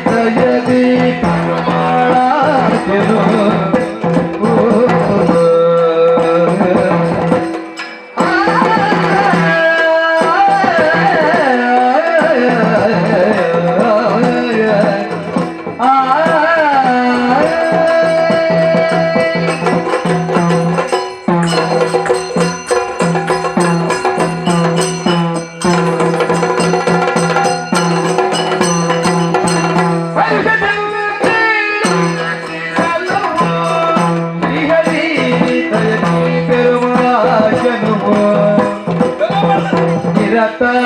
ದಯದಿ ಪರಮಾಳ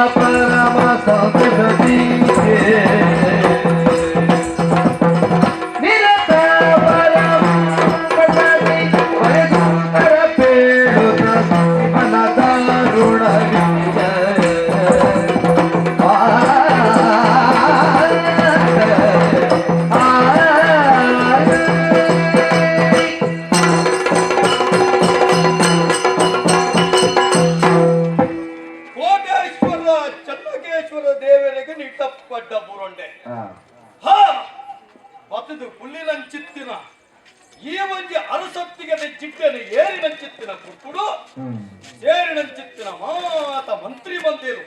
परम संस्कृति निरत परम पेड़ मन दारुण ಚಿತ್ತಿನ ಈ ಒಂಜಿ ಅರಸೊತ್ತಿಗೆ ಚಿಟ್ಟೆನ ಏರಿನಂಚಿತ್ತಿನ ಕುರ್ಕುಡು ಸೇರಿನಂಚಿತ್ತಿನ ಮಾತ ಮಂತ್ರಿ ಬಂದೇರು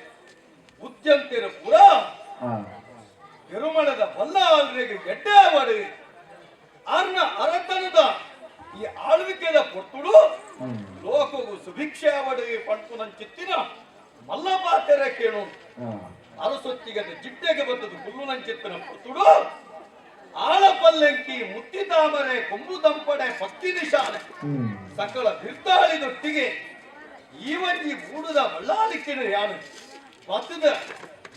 ಉದ್ಯಂತೇರು ಪುರ ತಿರುಮಳದ ಬಲ್ಲಾಲ್ರಿಗೆ ಗೆಡ್ಡೆ ಮಾಡಿ ಅರ್ನ ಅರತನದ ಈ ಆಳ್ವಿಕೆದ ಕೊಟ್ಟುಡು ಲೋಕವು ಸುಭಿಕ್ಷೆ ಅವಡಿ ಪಂಟುನಂಚಿತ್ತಿನ ಮಲ್ಲಪಾತೆರ ಕೇಳು ಅರಸೊತ್ತಿಗೆ ಜಿಟ್ಟೆಗೆ ಬಂದದ್ದು ಹುಲ್ಲುನಂಚಿತ್ತಿನ ಕೊಟ್ಟುಡು ಆಳಪಲ್ಲಂಕಿ ಮುತ್ತಿತಾಮರೆ ಕೊಂಬು ದಂಪಡೆ ಪಕ್ಕಿ ನಿಶಾನೆ ಸಕಲ ಬಿರ್ತಾಳಿದೊಟ್ಟಿಗೆ ಈ ಒಂಜಿ ಬೂಡುದ ಬಳ್ಳಾಲಿಕ್ಕಿನ ಯಾನು ಪತ್ತದ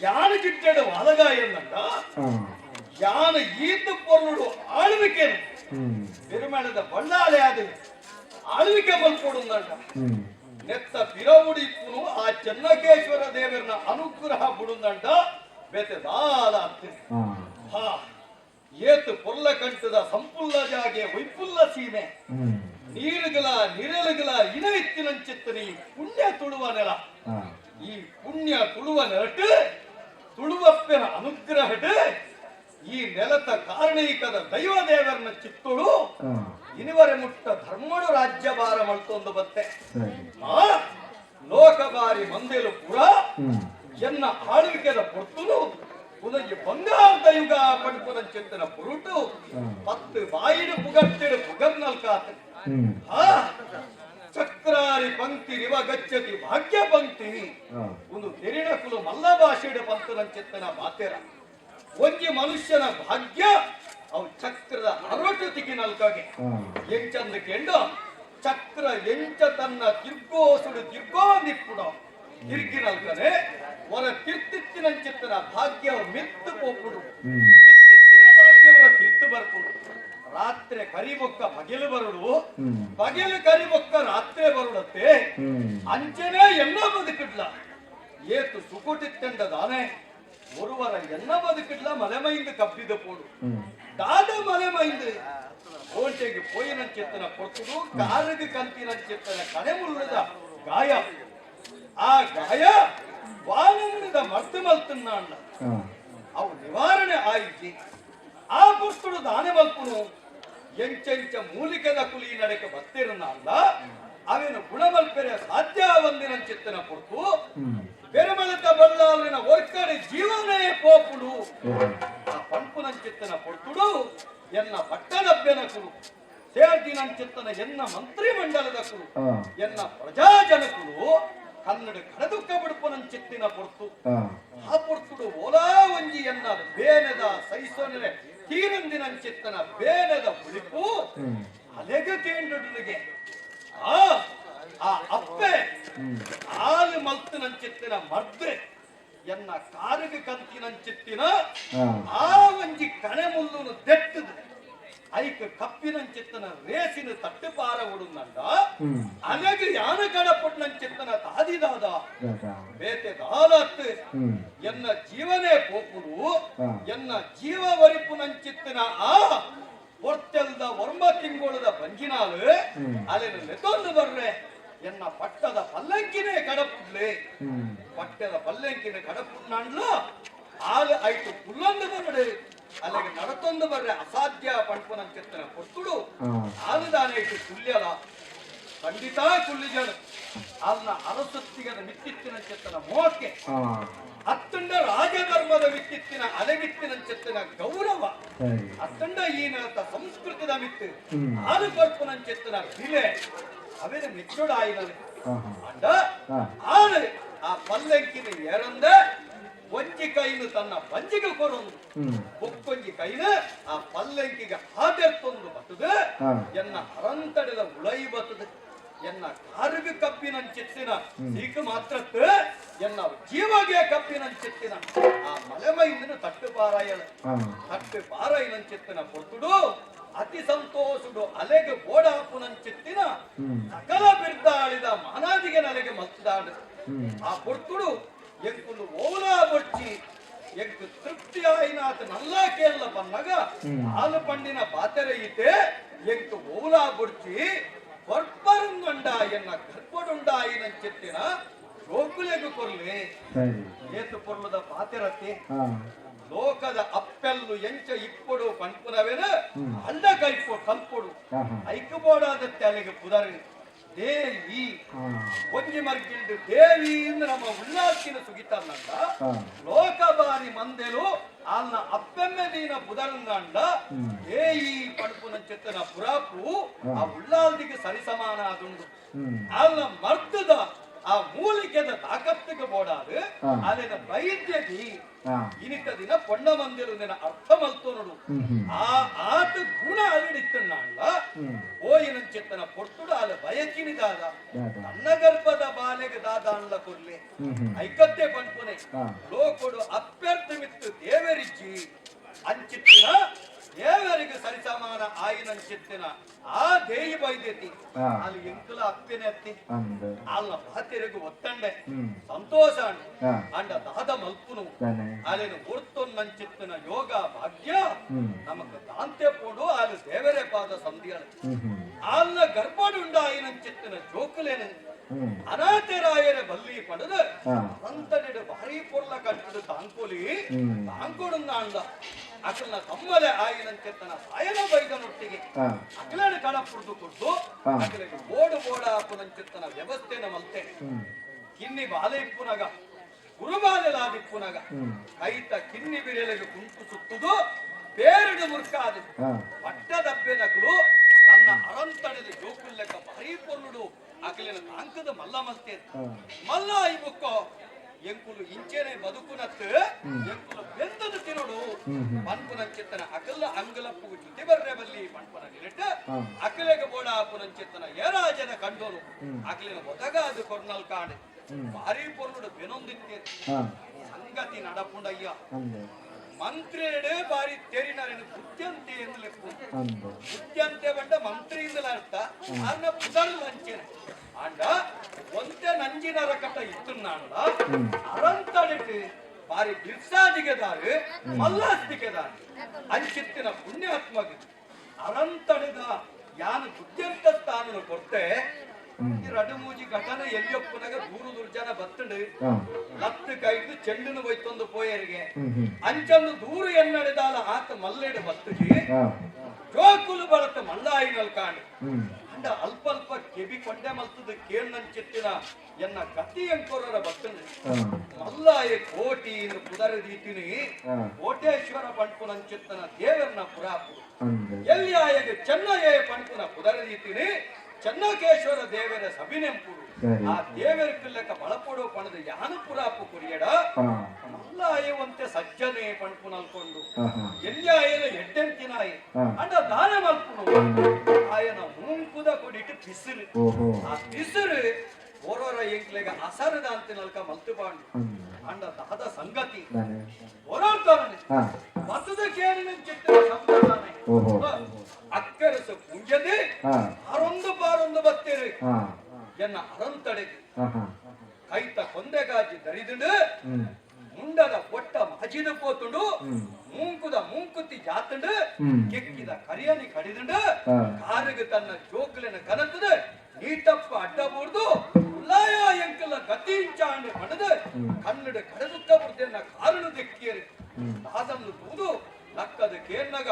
ಯಾನು ಜಿಟ್ಟೆಡ ವಾಲಗ ಎಂದಂಗ ಯಾನು ಈತು ಪೊರ್ಲುಡು ಆಳ್ವಿಕೆನು ತಿರುಮಳದ ಬಳ್ಳಾಲೆ ಆದ ಆಳ್ವಿಕೆ ಮಲ್ಕೊಡುಂದಂಡ ನೆತ್ತ ಪಿರವುಡಿಪ್ಪುನು ಆ ಚೆನ್ನಕೇಶ್ವರ ದೇವರನ ಅನುಗ್ರಹ ಬಿಡುಂದಂಡ ಬೇತೆ ದಾಲ ಹಾ ಏತು ಪೊಲ್ಲ ಕಂಠದ ಸಂಪುಲ್ಲ ಜಾಗೆ ವೈಪುಲ್ಲ ಸೀಮೆ ನೀರುಗಳ ನಿರಳುಗಳ ಇನವಿತ್ತಿನಂಚಿತ್ತನಿ ಪುಣ್ಯ ತುಳುವ ನೆಲ ಈ ಪುಣ್ಯ ತುಳುವ ನೆಲಟ್ಟು ತುಳುವಪ್ಪನ ಅನುಗ್ರಹಟ್ಟು ಈ ನೆಲತ ಕಾರಣೀಕದ ದೈವ ದೇವರನ್ನ ಚಿತ್ತೋಳು ಇನಿವರೆ ಮುಟ್ಟ ಧರ್ಮಡು ರಾಜ್ಯಭಾರ ಮಲ್ತೊಂದು ಬತ್ತೆ ಆ ಲೋಕಬಾರಿ ಮಂದೇಲು ಪುರ ಎನ್ನ ಆಳ್ವಿಕೆದ ಪೊರ್ತುನು ಉದಗಿ ಬಂಗಾರದ ಯುಗ ಪಡುಪುದಂಚಿತ್ತಿನ ಪುರುಟು ಪತ್ತು ಬಾಯಿಡು ಪುಗಟ್ಟಿಡು ಪುಗರ್ನಲ್ ಕಾತು ಚಕ್ರಾರಿ ಪಂಕ್ತಿ ರಿವ ಗಚ್ಚತಿ ಭಾಗ್ಯ ಪಂಕ್ತಿ ಒಂದು ತೆರಿನ ಕುಲು ಮಲ್ಲ ಭಾಷೆಡು ಪಂತನಂಚಿತ್ತಿನ ಮಾತೆರ ಒಂಜಿ ಮನುಷ್ಯನ ಭಾಗ್ಯ ಅವು ಚಕ್ರದ ಅರಟು ತಿಕ್ಕಿನಲ್ಕಾಗೆ ಎಂಚಂದ ಕೆಂಡು ಚಕ್ರ ಎಂಚ ತನ್ನ ತಿರ್ಗೋಸುಡು ತಿರ್ಗೋಂದಿಪ್ಪುಡು ತಿರ್ಗಿನಲ್ಕನೆ ಹೊರ ತಿರ್ತಿತ್ತಿನಂಚಿತ್ತನ ಭಾಗ್ಯ ಮಿತ್ತು ಪೋಪುಡು ಮಿತ್ತಿತ್ತಿನ ಭಾಗ್ಯವರ ತಿರ್ತು ಬರ್ಪುಡು ರಾತ್ರಿ ಕರಿಬೊಕ್ಕ ಬಗೆಲು ಬರುಡು ಬಗೆಲು ಕರಿಬೊಕ್ಕ ರಾತ್ರಿ ಬರುಡತ್ತೆ ಅಂಚನೆ ಎಲ್ಲ ಬದುಕಿಡ್ಲ ಏತು ಸುಕುಟಿತ್ತಂಡ ದಾನೆ ஒருவர என்ன பதுக்கிடல மலைமைந்து கப்பித போடு ದಾದ ಮಲೆಮೈಂದು ಕೋಟೆಗೆ ಪೋಯಿನ ಚಿತ್ತನ ಕೊಟ್ಟುದು ಕಾರಿಗೆ ಕಂತಿನ ಚಿತ್ತನ ಕಡೆ ಮುಳ್ಳದ ಗಾಯ ಆ ಗಾಯ ವಾನದ ಮರ್ತು ಮಲ್ತನ್ನ ಅಣ್ಣ ಅವು ನಿವಾರಣೆ ಆಯಿತು ಆ ಪುಸ್ತುಡು ದಾನೆ ಮಲ್ಪುನು ಎಂಚೆಂಚ ಮೂಲಿಕೆದ ಕುಲಿ ನಡೆಕೆ ಬತ್ತಿರನ್ನ ಅಲ್ಲ ಅವೇನು ಗುಣಮಲ್ಪೆರೆ ಸಾಧ್ಯ ಒಂದಿನ ಚಿತ್ತನ ಕೊಡ್ತು ಬೆರಮಳತ ಬಳ್ಳಾಲಿನ ಒರ್ಕಡೆ ಜೀವನೇ ಪೋಪುಡು ಆ ಪಂಪುನಂಚಿತ್ತನ ಕೊಡ್ತುಡು ಎನ್ನ ಪಟ್ಟಣಭ್ಯನ ಕುರು ಸೇರ್ದಿನಂಚಿತ್ತನ ಎನ್ನ ಮಂತ್ರಿ ಮಂಡಲದ ಕುರು ಎನ್ನ ಪ್ರಜಾಜನಕುರು ಕನ್ನಡ ಕಡದುಕ್ಕ ಬಿಡುಪನಂಚಿತ್ತಿನ ಪೊರ್ತು ಆ ಪೊರ್ತುಡು ಓಲಾ ಒಂಜಿ ಎನ್ನ ಬೇನದ ಸೈಸೋನೆ ತೀರಂದಿನಂಚಿತ್ತನ ಬೇನದ ಹುಳಿಪು ಅಲೆಗ ಕೇಂದ್ರಗಳಿಗೆ ಆ ಅಪ್ಪೆ ಆಲು ಮಲ್ತಿನಂಚಿತ್ತಿನ ಮರ್ದೆ ಎನ್ನ ಕಾರಿಗೆ ಕಂತಿನಂಚಿತ್ತಿನ ಆ ಒಂಜಿ ಕಣೆ ಮುಲ್ಲುನು ದೆಟ್ಟದು ಐಕ ಕಪ್ಪಿನಂಚಿತ್ತನ ರೇಸಿನ ತಟ್ಟುಪಾರ ಉಡುಂದಂಡ ಅಲೆಗೆ ಯಾನ ಕಡಪುಟ್ನಂಚಿತ್ತನ ತಾದಿದಾದ ಬೇತೆ ದಾಲತ್ ಎನ್ನ ಜೀವನೇ ಪೋಪುಡು ಎನ್ನ ಜೀವ ವರಿಪುನಂಚಿತ್ತಿನ ಆ ಹೊರ್ತೆಲ್ದ ವರ್ಮ ತಿಂಗೋಳದ ಬಂಜಿನಾಲು ಅಲ್ಲಿನ ನೆತ್ತೊಂದು ಬರ್ರೆ ಎನ್ನ ಪಟ್ಟದ ಪಲ್ಲಂಕಿನೇ ಕಡಪುಡ್ಲೆ ಪಟ್ಟದ ಪಲ್ಲಂಕಿನ ಕಡಪುಡ್ನಾಂಡ್ಲ ಆಲು ಐಟು ಪುಲ್ಲೊಂದು ಬರಡು ಅಲ್ಲಿಗೆ ನಡತೊಂದು ಬರ್ರೆ ಅಸಾಧ್ಯ ಪಂಪನ ಚೆತ್ತನ ಕೊಟ್ಟುಡು ಆಲು ದಾನೆ ಇಟ್ಟು ಕುಲ್ಯಲ ಖಂಡಿತ ಕುಲ್ಲಿಜಳು ಅಲ್ಲ ಅರಸೊತ್ತಿಗದ ಮಿತ್ತಿತ್ತಿನ ಚೆತ್ತನ ಮೋಕೆ ಅತ್ತಂಡ ರಾಜಧರ್ಮದ ವಿತ್ತಿತ್ತಿನ ಅಲೆಗಿತ್ತಿನ ಚೆತ್ತನ ಗೌರವ ಅತ್ತಂಡ ಈನತ ಸಂಸ್ಕೃತದ ಮಿತ್ತು ಆಲು ಪರ್ಪನ ಚೆತ್ತನ ಬಿಲೆ ಅವೇನ ಮೆಚ್ಚೋಡಾಯಿನಲ್ಲಿ ಅಂಡ ಆಳು ಆ ಪಲ್ಲಕ್ಕಿನ ಏರಂದ ಒಂಜಿ ಕೈನು ತನ್ನ ಪಂಜಿಗೆ ಕೊರೊಂದು ಒಕ್ಕೊಂಜಿ ಕೈನ ಆ ಪಲ್ಲಂಕಿಗೆ ಹಾದೆರ್ತೊಂದು ಬತ್ತದು ಎನ್ನ ಅರಂತಡದ ಉಳೈ ಬತ್ತದು ಎನ್ನ ಕಾರಿಗೆ ಕಪ್ಪಿನಂಚಿತ್ತಿನ ಸೀಕ ಮಾತ್ರತ್ ಎನ್ನ ಜೀವಗೆ ಕಪ್ಪಿನಂಚಿತ್ತಿನ ಆ ಮಲೆಮೈಂದಿನ ತಟ್ಟು ಪಾರಾಯಣ ತಟ್ಟು ಪಾರಾಯಣಂಚಿತ್ತಿನ ಕೊತ್ತುಡು ಅತಿ ಸಂತೋಷುಡು ಅಲೆಗೆ ಬೋಡಾಪುನಂಚಿತ್ತಿನ ಸಕಲ ಬಿರ್ದಾಳಿದ ಮಾನಾದಿಗೆ ನಲೆಗೆ ಮತ್ತದಾಡು ಆ ಕೊರ್ತುಡು ಎಂಕುಲು ಓಲಾ ಬೊಚ್ಚಿ ಎಂಕು ತೃಪ್ತಿ ಆಯಿನಾತ ನಲ್ಲ ಕೇಳಲ ಪನ್ನಗ ಹಾಲು ಪಂಡಿನ ಪಾತೆರೆ ಈತೆ ಎಂಕು ಓಲಾ ಬೊಚ್ಚಿ ಬರ್ಪರಂಗೊಂಡ ಎನ್ನ ಗರ್ಭಡುಂಡಾಯಿನಂಚಿತ್ತಿನ ಜೋಕುಲೆಗು ಕೊರ್ಲಿ ಏತು ಪೊರ್ಲದ ಪಾತೆರತಿ ಲೋಕದ ಅಪ್ಪೆಲ್ಲು ಎಂಚ ಇಪ್ಪೊಡು ಪಂಪುನವೇನ ಅಲ್ಲ ಕೈಪೊ ಕಲ್ಪೊಡು ಐಕಬೋಡಾದತ್ತೆ ಅಲ್ಲಿಗೆ ಪುದರಿ ದೇವಿ ಒಂಜಿ ಮರ್ಗಿಂಡು ದೇವಿ ಇಂದು ನಮ್ಮ ಉಲ್ಲಾಸಿನ ಸುಗಿತಾನಂದ ಲೋಕಬಾರಿ ಮಂದೆಲು ಅಲ್ಲ ಅಪ್ಪೆಮ್ಮೆ ದೀನ ಪುದರಂಗಂಡ ದೇಯಿ ಪಣಪುನ ಚೆತ್ತನ ಪುರಾಪು ಆ ಉಲ್ಲಾಲ್ದಿಗೆ ಸರಿಸಮಾನ ಆದುಂಡು ಅಲ್ಲ ಮರ್ತದ ಆ ಮೂಲಿಕೆದ ತಾಕತ್ತಿಗೆ ಬೋಡಾದು ಅಲ್ಲಿನ ವೈದ್ಯದಿ ಇನಿತ ದಿನ ಪೊಣ್ಣ ಮಂದಿರು ನಿನ್ನ ಅರ್ಥ ಮಲ್ತು ನೋಡು ಆ ಆಟ ಗುಣ ಅಲ್ಲಿಡಿತ್ತಣ್ಣ ಓಯಿನಂಚೆತ್ತನ ಪೊಟ್ಟುಡು ಅಲ್ಲ ಬಯಕಿನಿದಾದ ನನ್ನ ಗರ್ಭದ ಬಾಲೆಗೆ ದಾದ ಅಣ್ಣ ಕೊರ್ಲೆ ಐಕತ್ತೆ ಪಂಪುನೆ ಲೋಕೊಡು ಅಭ್ಯರ್ಥಿ ಮಿತ್ತು ದೇವರಿಜ್ಜಿ ಅಂಚಿತ್ತಿನ ದೇವರಿಗೆ ಸರಿಸಮಾನ ಆಯಿನಂಚಿತ್ತಿನ ಆ ದೇಯಿ ಬೈದ್ಯತಿ ಅಲ್ಲಿ ಎಂಕುಲ ಅಪ್ಪಿನ ಎತ್ತಿ ಅಲ್ಲ ಪಾತೆರೆಗೂ ಒತ್ತಂಡೆ ಸಂತೋಷ ಅಂಡ ದಾದ ಮಲ್ಪುನು ಅಲ್ಲಿನ ಗುರ್ತೊನ್ನಂಚಿತ್ತಿನ ಯೋಗ ಭಾಗ್ಯ ನಮಗ ದಾಂತೆ ಪೋಡು ಅಲ್ಲಿ ದೇವರೇ ಪಾದ ಸಂಧಿಯಳು ಅಲ್ಲ ಗರ್ಭಡುಂಡಾಯಿನಂಚಿತ್ತಿನ ಜೋಕುಲೇನು ಅನಾಥರಾಯರ ಬಲ್ಲಿ ಪಡೆದ ಅಂತಡಿಡು ಭಾರಿ ಪೊರ್ಲ ಕಟ್ಟದು ತಾಂಕೋಲಿ ತಾಂಕೋಡನ್ನ ಅಂದ ಅಕಲ್ನ ತಮ್ಮಲೆ ಆಯಿನಂಚೆತ್ತನ ಸಾಯನ ಬೈದನೊಟ್ಟಿಗೆ ಅಕಲನ ಕಣ ಪುರ್ದು ಕೊಟ್ಟು ಅಕಲಿಗೆ ಬೋಡು ಬೋಡ ಪುನಂಚೆತ್ತನ ವ್ಯವಸ್ಥೆನ ಮಲ್ತೆ ಕಿನ್ನಿ ಬಾಲೆ ಇಪ್ಪುನಗ ಗುರುಬಾಲೆಲಾದಿಪ್ಪುನಗ ಕೈತ ಕಿನ್ನಿ ಬಿರೆಲೆಗೆ ಕುಂಟು ಸುತ್ತುದು ಬೇರಡು ಮುರ್ಕಾದ ಪಟ್ಟದಬ್ಬೆನಕಲು ತನ್ನ ಅರಂತಡೆದ ಜೋಕುಲ್ಲೆಕ್ಕ ಭಾರಿ ಪೊರ್ಲುಡು ಅಕಲಿನ ತಾಂಕದ ಮಲ್ಲ ಮಲ್ತೆ ಮಲ್ಲ ಇವುಕ್ಕೋ ಎಂಕುಲು ಇಂಚೆನೆ ಬದುಕುನತ್ತು ಎಂಕುಲು ಬೆಂದದು ತಿರುಡು ಪನ್ಪುನಂಚಿತ್ತನ ಅಕಲ್ಲ ಅಂಗಲಪ್ಪು ಜೊತೆ ಬರ್ರೆ ಬಲ್ಲಿ ಪನ್ಪನ ನಿರಟ ಅಕಲೆಗೆ ಬೋಡಾಪುನಂಚಿತ್ತನ ಏರಾಜನ ಕಂಡೋರು ಅಕಲಿನ ಒದಗಾದು ಕೊರ್ನಲ್ ಕಾಣೆ ಭಾರಿ ಪೊರ್ಲುಡು ಬೆನೊಂದಿತ್ತೆ ಸಂಗತಿ ನಡಪುಂಡಯ್ಯ ಮಂತ್ರಿಯಡೆ ಬಾರಿ ತೇರಿನಾರೇನು ಬುದ್ಧಂತೆ ಎಂದು ಲೆಪ್ಪು ಬುದ್ಧಂತೆ ಬಂಡ ಮಂತ್ರಿಯಿಂದಲ ಅರ್ಥ ಅನ್ನ ಪುದರ್ ಲಂಚನೆ ಅಂಡ ಒಂತೆ ನಂಜಿನರ ಕಟ್ಟ ಇತ್ತು ನಾಂಡ ಅರಂತಡಿಟ್ಟು ಬಾರಿ ಬಿರ್ಸಾದಿಗೆದಾರು ಮಲ್ಲಾಸ್ತಿಗೆದಾರು ಅಂಚಿತ್ತಿನ ಪುಣ್ಯಾತ್ಮಗೆ ಅರಂತಡಿದ ಯಾನು ಬುದ್ಧಂತ ಸ್ಥಾನನು ಕೊಡ್ತೆ ರಡುಮೂಜಿ ಘಟನೆ ಎಲ್ಲಿಯಪ್ಪನಾಗ ದೂರು ದುರ್ಜನ ಬತ್ತಂಡು ಲತ್ತು ಕೈದು ಚೆಂಡನು ಹೋಯ್ತೊಂದು ಪೋಯರಿಗೆ ಅಂಚಂದು ದೂರು ಎನ್ನಡೆದಾಲ ಆತ ಮಲ್ಲೆಡೆ ಬತ್ತಗಿ ಜೋಕುಲು ಬರತ್ತ ಮಲ್ಲಾಯಿನಲ್ ಕಾಂಡು ಅಂಡ ಅಲ್ಪ ಅಲ್ಪ ಕೆಬಿ ಕೊಂಡೆ ಮಲ್ತದ ಕೇಳ್ನಂಚಿತ್ತಿನ ಎನ್ನ ಗತಿ ಎಂಕೋರರ ಬತ್ತಂಡು ಮಲ್ಲಾಯ ಕೋಟಿ ಪುದರ ರೀತಿನಿ ಕೋಟೇಶ್ವರ ಪಂಪುನಂಚಿತ್ತನ ದೇವರನ ಪುರಾಪು ಎಲ್ಲಿ ಆಯಗೆ ಚೆನ್ನಯ್ಯ ಪಂಪುನ ಪುದರ ರೀತಿನಿ ಚೆನ್ನಕೇಶ್ವರ ದೇವರ ಸಭಿನೆಂಪುಡು ಆ ದೇವರ ಪಿಲ್ಲಕ ಬಳಪೊಡು ಪಣದ ಯಾನು ಪುರಾಪು ಕುರಿಯಡ ಮಲ್ಲಾಯವಂತೆ ಸಜ್ಜನೆ ಪಂಪು ನಲ್ಕೊಂಡು ಎಲ್ಲಿಯಾಯನ ಎಡ್ಡೆಂತಿನಾಯಿ ಅಂಡ ದಾನ ಮಲ್ಪುಡು ಆಯನ ಮೂಂಕುದ ಕೊಡಿಟ್ಟು ಪಿಸಿರು ಆ ಪಿಸಿರು ಓರೋರ ಎಂಕ್ಲೆಗ ಅಸರದ ಅಂತ ನಲ್ಕ ಮಲ್ತು ಬಾಂಡು ಅಂಡ ದಾದ ಸಂಗತಿ ಓರೋರ್ತಾನೆ ಮತದ ಕೇಳಿನ ಚಿತ್ರ ಸಂಪ್ರದಾಯ ಅಕ್ಕರಸ ಪುಂಜದೆ ಪಾರೊಂದು ಬತ್ತೇರಿ ಎನ್ನ ಅರಂತಡೆ ಕೈತ ಕೊಂದೆಗಾಜಿ ದರಿದುಂಡು ಮುಂಡದ ಒಟ್ಟ ಮಜಿದ ಪೋತುಂಡು ಮೂಂಕುದ ಮೂಂಕುತಿ ಜಾತುಂಡು ಕೆಕ್ಕಿದ ಕರಿಯನಿ ಕಡಿದುಂಡು ಕಾರಿಗೆ ತನ್ನ ಜೋಕಲಿನ ಕನತದ ನೀಟಪ್ಪ ಅಡ್ಡ ಬೂರ್ದು ಉಲ್ಲಾಯ ಎಂಕಲ ಗತಿ ಇಂಚಾಂಡು ಪಡೆದು ಕನ್ನಡ ಕಡದುತ್ತ ಬುರ್ದೆನ್ನ ಕಾರಣ ದಿಕ್ಕಿಯರಿ ಅದನ್ನು ತೂದು ನಕ್ಕದ ಕೇರ್ನಗ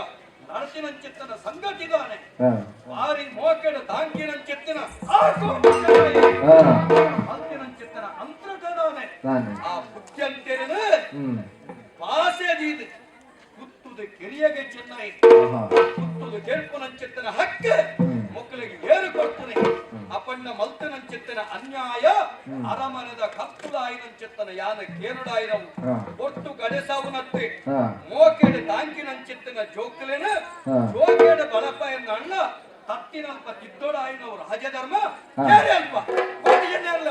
ನರಸಿನಂಚಿತ್ತನ ಸಂಗತಿದಾನೆ ವಾರಿ ಮೋಕೆಡ ತಾಂಕಿನಂಚಿತ್ತಿನ ಅಂತಿನಂಚಿತ್ತನ ಅಂತರದಾನೆ ಆ ಬುದ್ಧಿಯಂತೆರನ ಭಾಷೆದೀದು ಕುತ್ತುದ ಕೆರಿಯಗೆ ಚೆನ್ನೈ ಕುತ್ತುದ ಕೆರ್ಪುನಂಚಿತ್ತನ ಹಕ್ಕ ಮಕ್ಕಳಿಗೆ ಏರು ಕೊಡ್ತಾನೆ ಅಪಣ್ಣ ಮಲ್ತನಂಚಿತ್ತನ ಅನ್ಯಾಯ ಅರಮನದ ಕತ್ತುಲಾಯಿನಂಚಿತ್ತನ ಯಾನ ಕೇರುಡಾಯಿರವು ಒಟ್ಟು ಗಡೆಸಾವುನತ್ತೆ ಮೋಕೆಡ ತಾಂಕಿನಂಚಿತ್ತನ ಜೋಕಲೆನ ಜೋಕೆಡ ಬಲಪಾಯನ ಅಣ್ಣ ತತ್ತಿನಲ್ಪ ತಿದ್ದೋಡಾಯಿನವರು ರಾಜಧರ್ಮ ಯಾರೇ ಅಲ್ಪ ಕೋಟಿಯನ್ನೆಲ್ಲ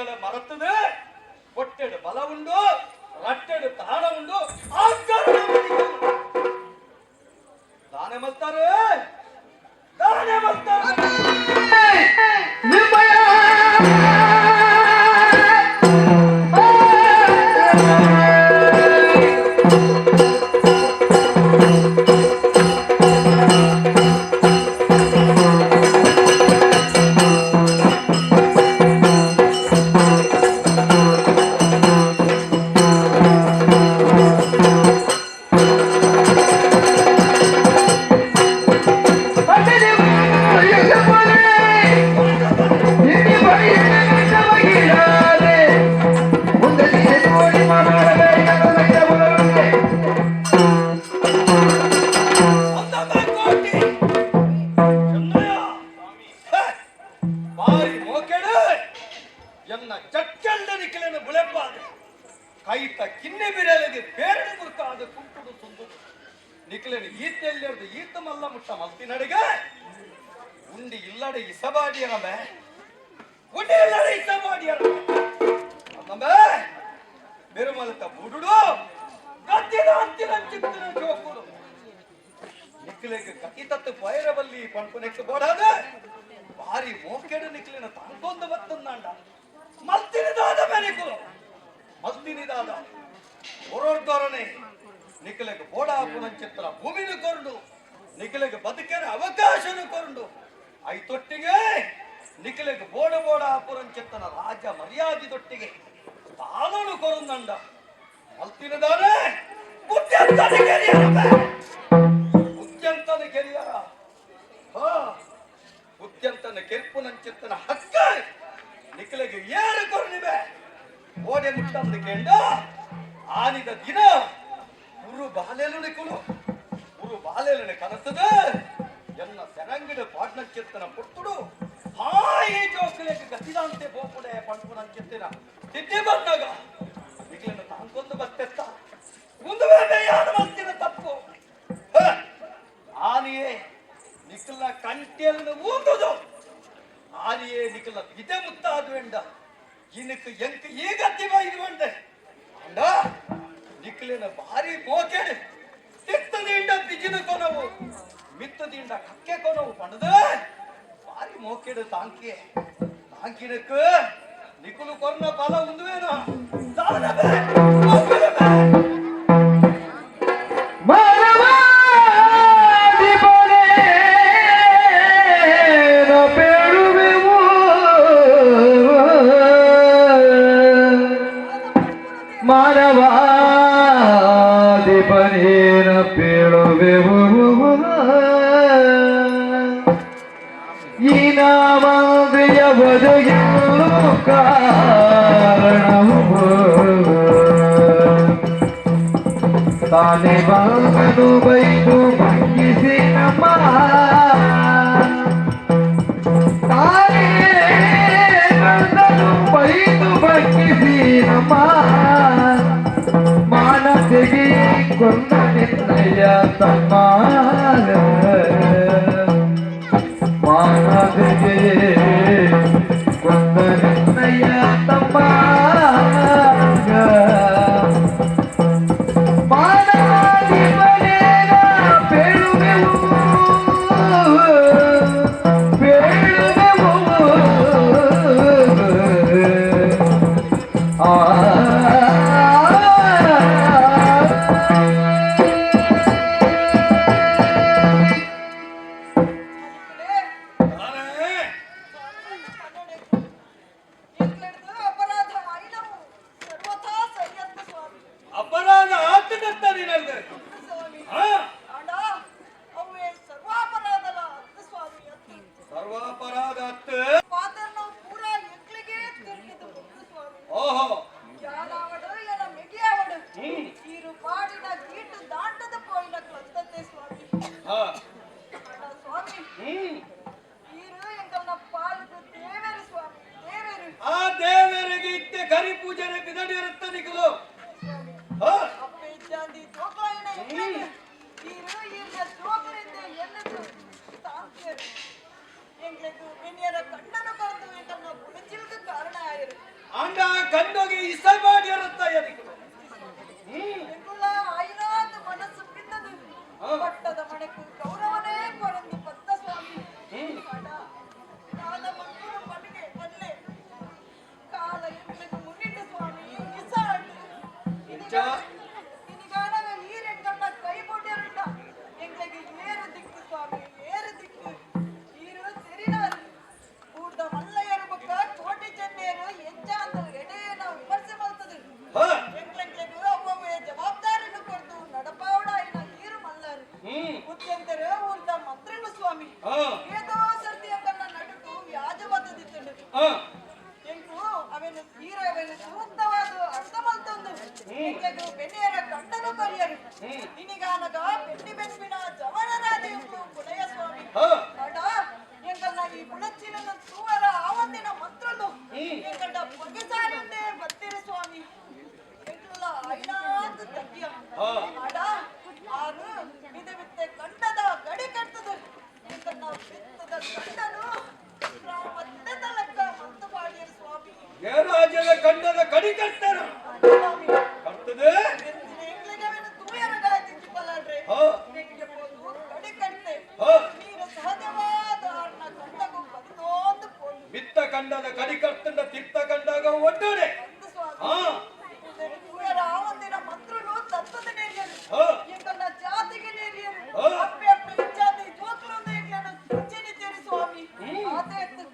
ಬಿಡಲ್ಲ ಮರತ್ತದೆ ಹೊಟ್ಟೆಡು ಬಲ ಉಂಡು ರಟ್ಟೆಡು ತಾಣ ಉಂಡು ತಾನೇ ಮಲ್ತಾರೆ ತಾನೇ ಮಲ್ತಾರೆ ಕೈತ ಕಿನ್ನೆ ಬಿರಲಿಗೆ ಬೇರಡೆ ಗುರುಕಾದ ಕುಂಟುಡು ತುಂದುದು ನಿಖಿಲನ ಈತೆಲ್ಲರ್ದು ಈತ ಮಲ್ಲ ಮುಟ್ಟ ಮಲ್ತಿನಡೆಗೆ ಉಂಡಿ ಇಲ್ಲಡೆ ಇಸಬಾಡಿಯನಬೆ ಉಂಡಿ ಇಲ್ಲಡೆ ಇಸಬಾಡಿಯನಬೆ ಬೆರುಮಲತ ಬುಡುಡು ಗತ್ತಿನ ಅಂತಿನ ಚಿತ್ತಿನ ಜೋಕುಡು ನಿಖಿಲಿಗೆ ಕತಿತತ್ತು ಬೈರಬಲ್ಲಿ ಪಂಪನೆಕ್ಕೆ ಬೋಡಾದ ಭಾರಿ ಮೋಕೆಡು ನಿಖಿಲಿನ ತಾಂಕೊಂದು ಬತ್ತಂದಾಂಡ ಮಲ್ತಿನಿದಾದ ಬೆನಿಕುಲು ಮಲ್ತಿನಿದಾದ ಹೊರಡ್ದೋರನೆ ನಿಖಿಲಿಗೆ ಬೋಡಾಪುನಂಚಿತ್ರ ಭೂಮಿನ ಕೊರಂಡು ನಿಖಿಲಿಗೆ ಬದುಕೇನ ಅವಕಾಶನು ಕೊರಂಡು ಐತೊಟ್ಟಿಗೆ ನಿಖಿಲಿಗೆ ಬೋಡಾಪುರಂಚಿತ್ತನ ರಾಜ ಮರ್ಯಾದಿದೊಟ್ಟಿಗೆ ತಾನನು ಕೊರಂದಂಡ ಮಲ್ತಿನಿದಾನೆ ಬುದ್ಧಿಯಂತನ ಕೆರಿಯರ ಬುದ್ಧಿಯಂತನ ಕೆರ್ಪುನಂಚಿತ್ತನ ಹಕ್ಕ ನಿಖಿಲಿಗೆ ಏರು ಕೊರನಿವೆ ಓಡೆ ಮುಟ್ಟಂದು ಕೇಂಡ ಆನಿದ ದಿನ ಉರು ಬಾಲೆಲು ನಿಕುಲು ಉರು ಬಾಲೆಲು ಕನಸದ ಎನ್ನ ಸೆರಂಗಿಡ ಪಾಟ್ನಂಚಿತ್ತನ ಪುಟ್ಟುಡು ಹಾಯಿ ಜೋಕಲೆಗೆ ಗತಿದಾಂತೆ ಬೋಪುಡೆ ಪಂಪುನಂಚಿತ್ತಿನ ತಿದ್ದಿ ಬಂದಾಗ ನಿಖಿಲನ್ನು ತಾಂಕೊಂದು ಬತ್ತೆತ್ತ ಮುಂದುವೆ ಬೇಯಾದ ಮಲ್ತಿನ ತಪ್ಪು ಆನಿಯೇ ನಿಖಿಲ ಕಂಟಿಯನ್ನು ಊದುದು ಆನಿಯೇ ನಿಖಿಲ ವಿದೆ ಮುತ್ತಾದು ಎಂಡ ಇನಕ್ಕೆ ಎಂಕ ಈಗತ್ತಿವ ಇದು ಅಂಡೆ ಅಂಡ ನಿಖಿಲಿನ ಭಾರಿ ಮೋಕೆಡು ತಿತ್ತದಿಂದ ಬಿಜಿನ ಕೊನವು ಮಿತ್ತದಿಂದ ಕಕ್ಕೆ ಕೊನವು ಪಣದ ಭಾರಿ ಮೋಕೆಡು ತಾಂಕಿ ತಾಂಕಿನಕ್ಕೆ ನಿಖುಲು ಕೊರ್ನ ಬಲ ಮುಂದುವೇನೋ ಮಾನವ ಅವನೇನ ಪೇಳುವೆವು ಈ ನಾಮದೆಯ ಬದಗಿಲು ಕಾರಣವು ತಾನೆ ಬಾಗನು ಬೈದು ಭಂಗಿಸಿ ನಮ್ಮ ತಾನೇ ಬಂದನು ಬೈದು ಭಂಗಿಸಿ ನಮ್ಮ ಮಾನಸಿಗೆ ಕೊಂದ ನಿನ್ನಯ ತಮ್ಮ ಮಾನಸಿಗೆ ಕೊಂದ ನಿನ್ನಯ ತಮ್ಮ ಅಪರಾಧ ಆತನತ್ತ ನೀನಲ್ದೆ ಸರ್ವಾಪರಾಧ ಅತ್ತ ಓಹೋ ಹಾ ಆ ದೇವರಿಗೆ ಇತ್ತೆ ಕರಿ ಪೂಜನೆ ಬಿದಡಿರುತ್ತ ನಿಗಲು ಆಂಡ ಕಂಡೋಗಿ ಇಸಬಾಡಿಯರುತ್ತ ಎನಿಕಲು ಪಟ್ಟದ ಮಣಕು ಗೌರವನೇ ಕೊರಂದು ಪತ್ತ ಸ್ವಾಮಿ ಕಾಲ ಮಕ್ಕಳು ಮನೆಗೆ ಬಲ್ಲೆ ಕಾಲ ಎಂಬುದು ಮುನ್ನಿಟ್ಟು ಸ್ವಾಮಿ ಇಸಾಡು ಇನಿಗಾನವೇ ಈರೆಂಗಣ್ಣ ಕೈ ಕೊಟ್ಟಿರುಂಡ ಎಂಗಳಿಗೆ ಏರು ದಿಕ್ಕು ಸ್ವಾಮಿ ಏರು ದಿಕ್ಕು ಈರು ತೆರಿನಾರು ಊರ್ದ ಮಲ್ಲಯ್ಯರು ಬೊಕ್ಕ ಕೋಟಿ ಚೆನ್ನೇರು ಎಂಚ ಅಂತ ಎಡೆಯೇನ ವಿಮರ್ಶೆ ಮಾಡ್ತದೆ ಎಂಗ್ಲೆಂಗ್ಲೆಗೂ ಒಬ್ಬೊಬ್ಬ ಜವಾಬ್ದಾರಿಯನ್ನು ಕೊಡ್ತು ನಡಪಾವಡ ಇನ್ನ ಈರು ಮಲ್ಲರು ಮುಖ್ಯಂತರು ಊರ್ದ ಮಂತ್ರಿಗಳು ಸ್ವಾಮಿ ಏದೋ ಸರ್ತಿ ಅಂಗಣ್ಣ ನಡುಕು ವ್ಯಾಜ ಬದ್ದದಿತ್ತಂಡು ಎಂಕು ಅವೇನು ಅವೇನು ಸೂಕ್ತವಾದ ಅರ್ಥ ಮಲ್ತೊಂದು ಎಂಗ್ಲೆಗೂ ಬೆನ್ನಿಯರ ಗಂಡನು ಕರಿಯರು ಇನಿಗಾನಗ ಬೆನ್ನಿ ಬೆನ್ನಿನ ಜವನರಾಜೆಂಬು ಪುಣಯ ಸ್ವಾಮಿ ಅಡ ಎಂಗಲ್ಲ ಈ ಪುಣಚ್ಚಿನನ್ನು ತೂವರ ಆವತ್ತಿನ ಮಂತ್ರಲು ಎಂಗಡ್ಡ ಬಗೆಸಾರಿಂದೇ ಬತ್ತಿರು ಸ್ವಾಮಿ ಎಂಗಲ್ಲ ಐನಾತ್ ತಗ್ಗಿಯ ಅಡ ಆರು ಇದು ಬಿತ್ತೆ ಕಂಡದ ಗಡಿ ಕಟ್ಟದು ಎಂಗನ್ನ ಬಿತ್ತದ ಕಂಡನು ಮದ್ದದ ಲೆಕ್ಕ ಮಂತು ಮಾಡಿಯರು ಸ್ವಾಮಿ ರಾಜನ ಕಂಡದ ಕಡಿ ಕಟ್ಟರ ಸ್ವಾಮಿ ಕರ್ತದೆ ಎಂಗ್ಲಿಗವೇನು ತೂಯರ ಗಾಯತಿಂಚು ಬಲ್ಲಡ್ರೆ ಎಂಗೆ ಪೋದು ಗಡಿ ಕಟ್ಟೆ ನೀರು ಸಹಜವಾದ ಅರ್ಣ ಕಂಡಗೂ ಬದುದೋಂದು ಪೋದು ಬಿತ್ತ ಕಂಡದ ಕಡಿ ಕರ್ತಂಡ ತಿತ್ತ ಕಂಡಾಗ ಒಡ್ಡೋಡೆ ಸ್ವಾಮಿ ತೂಯರ ಆವತ್ತಿನ ಮಂತ್ರನು ತತ್ತದ ನೇರಿಯರು ಎಂಗನ್ನ ಜಾತಿಗೆ ನೇರಿಯರು ಅಪ್ಪೆ ಅಪ್ಪೆ ಜಾತಿ ಜೋಕಲೊಂದು ಎಂಗ್ಲನ್ನು ಚಿನಿತಿಯರು ಸ್ವಾಮಿ ಆತೆತ್ತು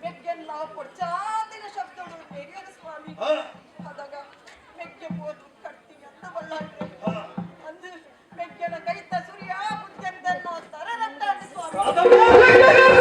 ಮೆಕ್ಕೆಲ್ಲ ಪೊಚ್ಚಾದಿನ ಶಬ್ದಗಳು ನೇರಿಯರು ಸ್ವಾಮಿ ಅದಾಗ ಮೆಕ್ಕೆ ಪೋದು ಕಟ್ಟಿ ಅಂತ ಬಲ್ಲಾಡ್ರೆ ಅಂದು ಮೆಕ್ಕೆನ ಕೈತ ಸುರಿಯ ಬುದ್ಧಂದನ್ನ ತರರಟ್ಟಾಡಿ ಸ್ವಾಮಿ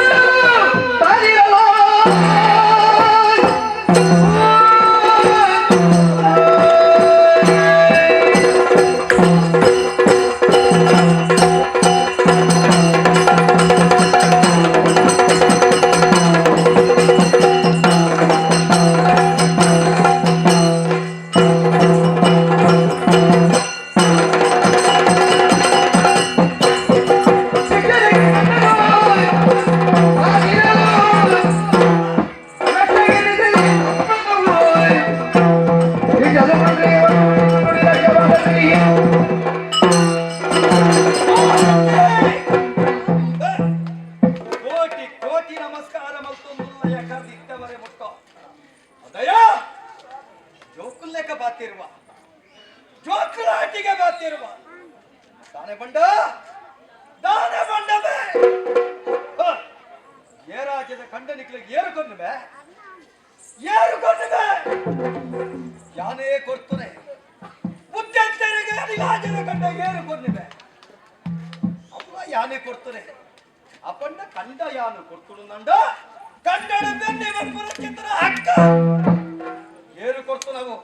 ಕೋಟಿ ಕೋಟಿ ನಮಸ್ಕಾರ ಮತ್ತೊಂದು ಯಾಕಂದಿದ್ದವರೇ ಮುಟ್ಟ ಅದಯ ಜೋಕುಲ್ಲೆಕ ಬಾತಿರುವ ಜೋಕುಲಾಟಿಗೆ ಬಾತಿರುವ ದಾನೆ ಬಂಡವೇ ಏ ರಾಜ್ಯದ ಖಂಡನಿಕ್ಲಿಗೆ ಏರು ಕೊಂಡುವೆ ಯಾನೇ ಕೊಡ್ತುನೆ ಬುದ್ಧಂತರಿಗೆ ಅದಿಲಾಜನ ಕಂಡ ಏನು ಕೊಡ್ನಿವೆ ಅಪ್ಪ ಯಾನೆ ಕೊಡ್ತಾರೆ ಅಪ್ಪಣ್ಣ ಕಂಡ ಯಾನು ಕೊಡ್ತುಡು ನಂಡ ಕಂಡಡ ಬೆನ್ನಿ ಬರ್ಪುರ ಚಿತ್ರ ಹಕ್ಕ ಏನು ಕೊಡ್ತು ನಾವು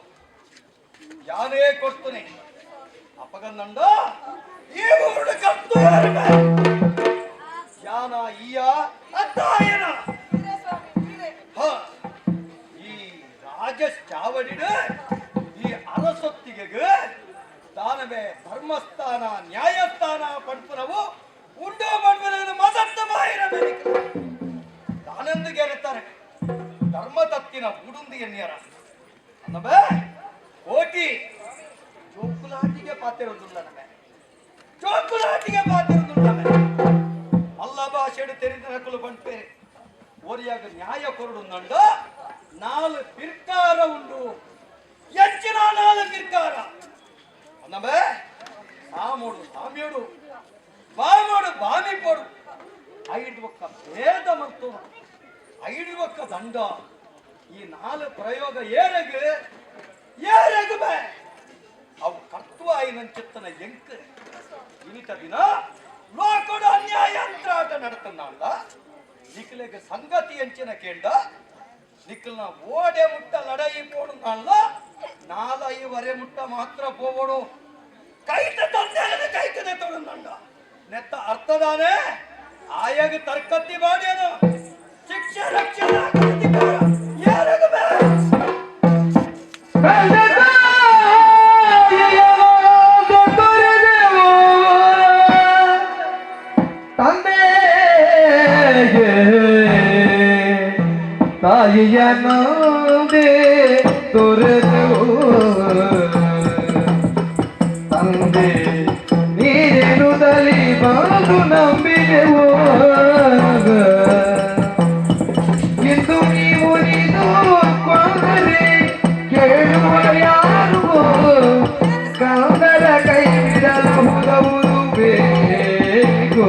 ಯಾನೇ ಕೊಡ್ತುನೆ ಅಪ್ಪಗನ್ನಂಡ ಈ ಊರುಡು ಕತ್ತು ಯಾನ ಈಯ ಅತ್ತಾಯನ ವೀರೇ ಸ್ವಾಮಿ ವೀರೇ ಹ ಈ ರಾಜ ಚಾವಡಿಡ ಈ ಅರಸೊತ್ತಿಗೆ ತಾನವೇ ಧರ್ಮಸ್ಥಾನ ನ್ಯಾಯಸ್ಥಾನ ಪಡ್ಪುರವು ಉಂಡೋ ಪಡ್ಪುರ ಮದತ್ತಮಾಯಿರಬೇಕು ತಾನೆಂದು ಗೆರುತ್ತಾರೆ ಧರ್ಮ ತತ್ತಿನ ಉಡುಂದಿ ಎನ್ನಿಯರ ಅನ್ನಬೇ ಕೋಟಿ ಚೋಕುಲಾಟಿಗೆ ಪಾತಿರುವುದಿಲ್ಲ ನಮಗೆ ಚೋಕುಲಾಟಿಗೆ ಪಾತಿರುವುದಿಲ್ಲ ಮಲ್ಲ ಭಾಷೆಡು ತೆರೆದ ನಕಲು ಬಂಟ್ಪೇರೆ ಓರಿಯಾಗ ನ್ಯಾಯ ಕೊರಡು ನಂಡ ನಾಲು ಪಿರ್ಕಾರ ಉಂಡು ಹೆಚ್ಚಿನ ನಾಲು ಪಿರ್ಕಾರ ಅನ್ನಬೇ ಸಾಮೋಡು ಸಾಮ್ಯೋಡು ಬಾಮೋಡು ಬಾಮಿ ಪೋಡು ಐದು ಒಕ್ಕ ಭೇದ ಮತ್ತು ಐದು ಒಕ್ಕ ದಂಡ ಈ ನಾಲು ಪ್ರಯೋಗ ಏರೆಗು ಬೇ ಅವು ಕರ್ತುವ ಐನಂಚಿತ್ತನ ಎಂಕ್ ಇನಿತ ದಿನ ಲೋಕದ ಅನ್ಯಾಯ ಅಂತ್ರಾಟ ನಡತಂದ ನಿಖಿಲೆಗೆ ಸಂಗತಿ ಎಂಚಿನ ಕೇಂಡ ನಿಖಿಲ್ನ ಓಡೆ ಮುಟ್ಟ ಲಡಾಯಿ ಪೋಡು ನಾಳ ನಾಲೈ ವರೆ ಮುಟ್ಟ ಮಾತ್ರ ಪೋವೋಡು ಕೈತ ತಂದೆ ಕೈತದೆ ತೊಡು ನಂಡ ನೆತ್ತ ಅರ್ಥದಾನೆ ಆಯಾಗ ತರ್ಕತ್ತಿ ಮಾಡ್ಯಾನು ಶಿಕ್ಷೆ ರಕ್ಷಣೆ ಏರಗಬೇ ತಾಯಿಯ ನಂದೆ ತೊರೆದು ತಂದೆ ನೀರೆನುದಲಿ ಬಂದು ನಂಬಿದೆವು ಇಂದು ನೀವು ಕೊಂದರೆ ಕೇಳುವ ಯಾರು ಕಾಂದರ ಕೈ ಬಿಡಬಹುದವುದು ಬೇಕು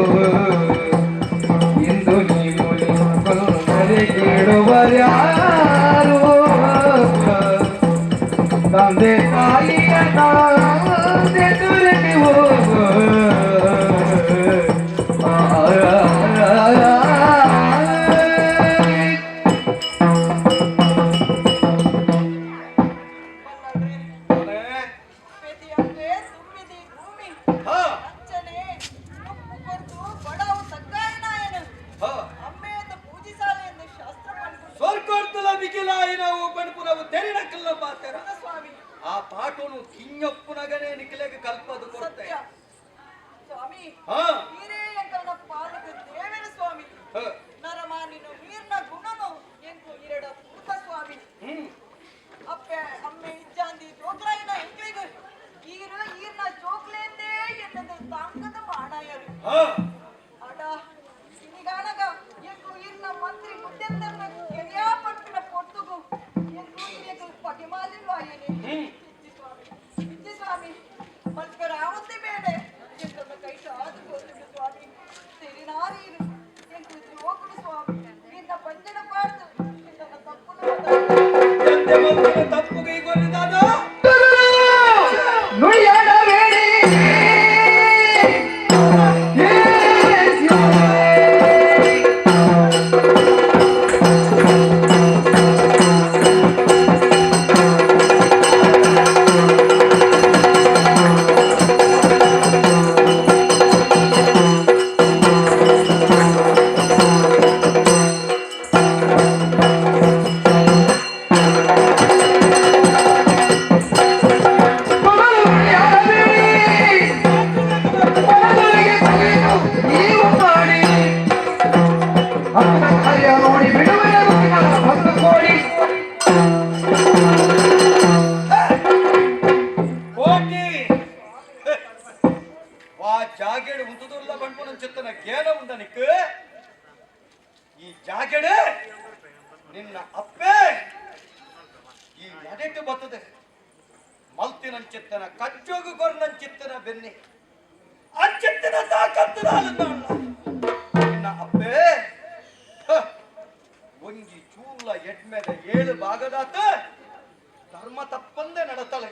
ಇಂದು ನೀವು ಕೊಂದರೆ ಕೇಳುವರ್ಯಾರು ತಂದೆ ತಾಯಿಯ ತಂದೆ ತುರಿವು ಪ್ರತಿಯೊಂದೇ ತುಂಬಿದಿ ಭೂಮಿ ಅಂಚನೆ ಉಪ್ಪು ಕೊರ್ದು ಬಡವು ತಗ್ಗಾಯನಾಯನು ಅಮ್ಮೆಯನ್ನು ಪೂಜಿಸಾಲೆ ಎಂದು ಶಾಸ್ತ್ರ ಮಾಡಿಕೊಂಡು ಸ್ವರ್ಗೋರ್ತಲ ಮಿಗಿಲಾಯಿನವು ಬಣ್ಪುರವು ತೆರಿನಕ್ಕಲ್ಲ ಪಾತ್ರ ಸ್ವಾಮಿ ಆ ಪಾಠನು ಕಿಂಗಪ್ಪನಗನೇ ನಿಖಿಲೆಗೆ ಕಲ್ಪದು ಕೊಡ್ತೆ ಸತ್ಯ ಸ್ವಾಮಿ ಹಾ ವೀರೇ ಎಂಕಲ್ನ ಪಾಲಕ ದೇವೇನ ಸ್ವಾಮಿ ನರಮಾನಿನು ವೀರ್ನ ಗುಣನು ಎಂಕು ಇರಡ ಪೂತ ಸ್ವಾಮಿ ಅಪ್ಪೆ ಅಮ್ಮೆ ಇಜ್ಜಾಂದಿ ಜೋಕ್ಲಾಯಿನ ಎಂಕ್ಲಿಗು ಈರ್ನ ಜೋಕ್ಲೇಂದೇ ಎನ್ನದು ತಾಂಗದ ಬಾಣಾಯರು ಅಡ ಇನಿಗಾನಗ ಎಂಕು ಈರ್ನ ಮಂತ್ರಿ ಮುದ್ದೆಂದರ್ನ ಕೆರಿಯಾ ಪಟ್ಟಿನ ಪೊಟ್ಟುಗು ಎಂಕು ಇರೆಕು ಪಗೆಮಾಲಿಲ್ವಾಯೇನೆ ವಿದ್ಯೆ ಸ್ವಾಮಿ ಮಲ್ಪರ ಆವತ್ತೆ ಬೇಡೆ ಎಂಕನ್ನು ಕೈ ಸಾದು ಹೋಗುದು ಸ್ವಾಮಿ ತೆರಿನಾರೀರು ಎಂಕು ಜೋಗುಡು ಸ್ವಾಮಿ ನಿನ್ನ ಪಂಜನ ಪಾಡ್ದು ನಿನ್ನ ತಪ್ಪು ತಪ್ಪುಗೆ ಈಗೊಲ್ಲಿದಾದ ನುಡಿಯಡಬೇಡಿ ನೋಡಿ ಬಿಡುವ ಕೋಡಿ ಕೋಟಿ ವಾ ಜಾಗೆಡು ಉಂತುದುಲ್ಲ ಬಣ್ಪುನ ಚಿತ್ತನ ಕೇನ ಉಂಡ ನಿಕ್ ಈ ಜಾಗೆಡೆ ನಿನ್ನ ಅಪ್ಪೆ ಈ ಎಡೆಟ್ಟು ಬರ್ತದೆ ಮಲ್ತಿನಂಚಿತ್ತನ ಕಚ್ಚೋಗು ಕೊರ್ನಂಚಿತ್ತನ ಬೆನ್ನಿ ಅಂಚಿತ್ತಿನ ತಾಕತ್ತು ನಿನ್ನ ಅಪ್ಪೆ ಒಂಜಿ ಚೂಲ ಎಡ್ಮೆದ 7 ಭಾಗದಾತ ಧರ್ಮ ತಪ್ಪಂದೆ ನಡತಲೆ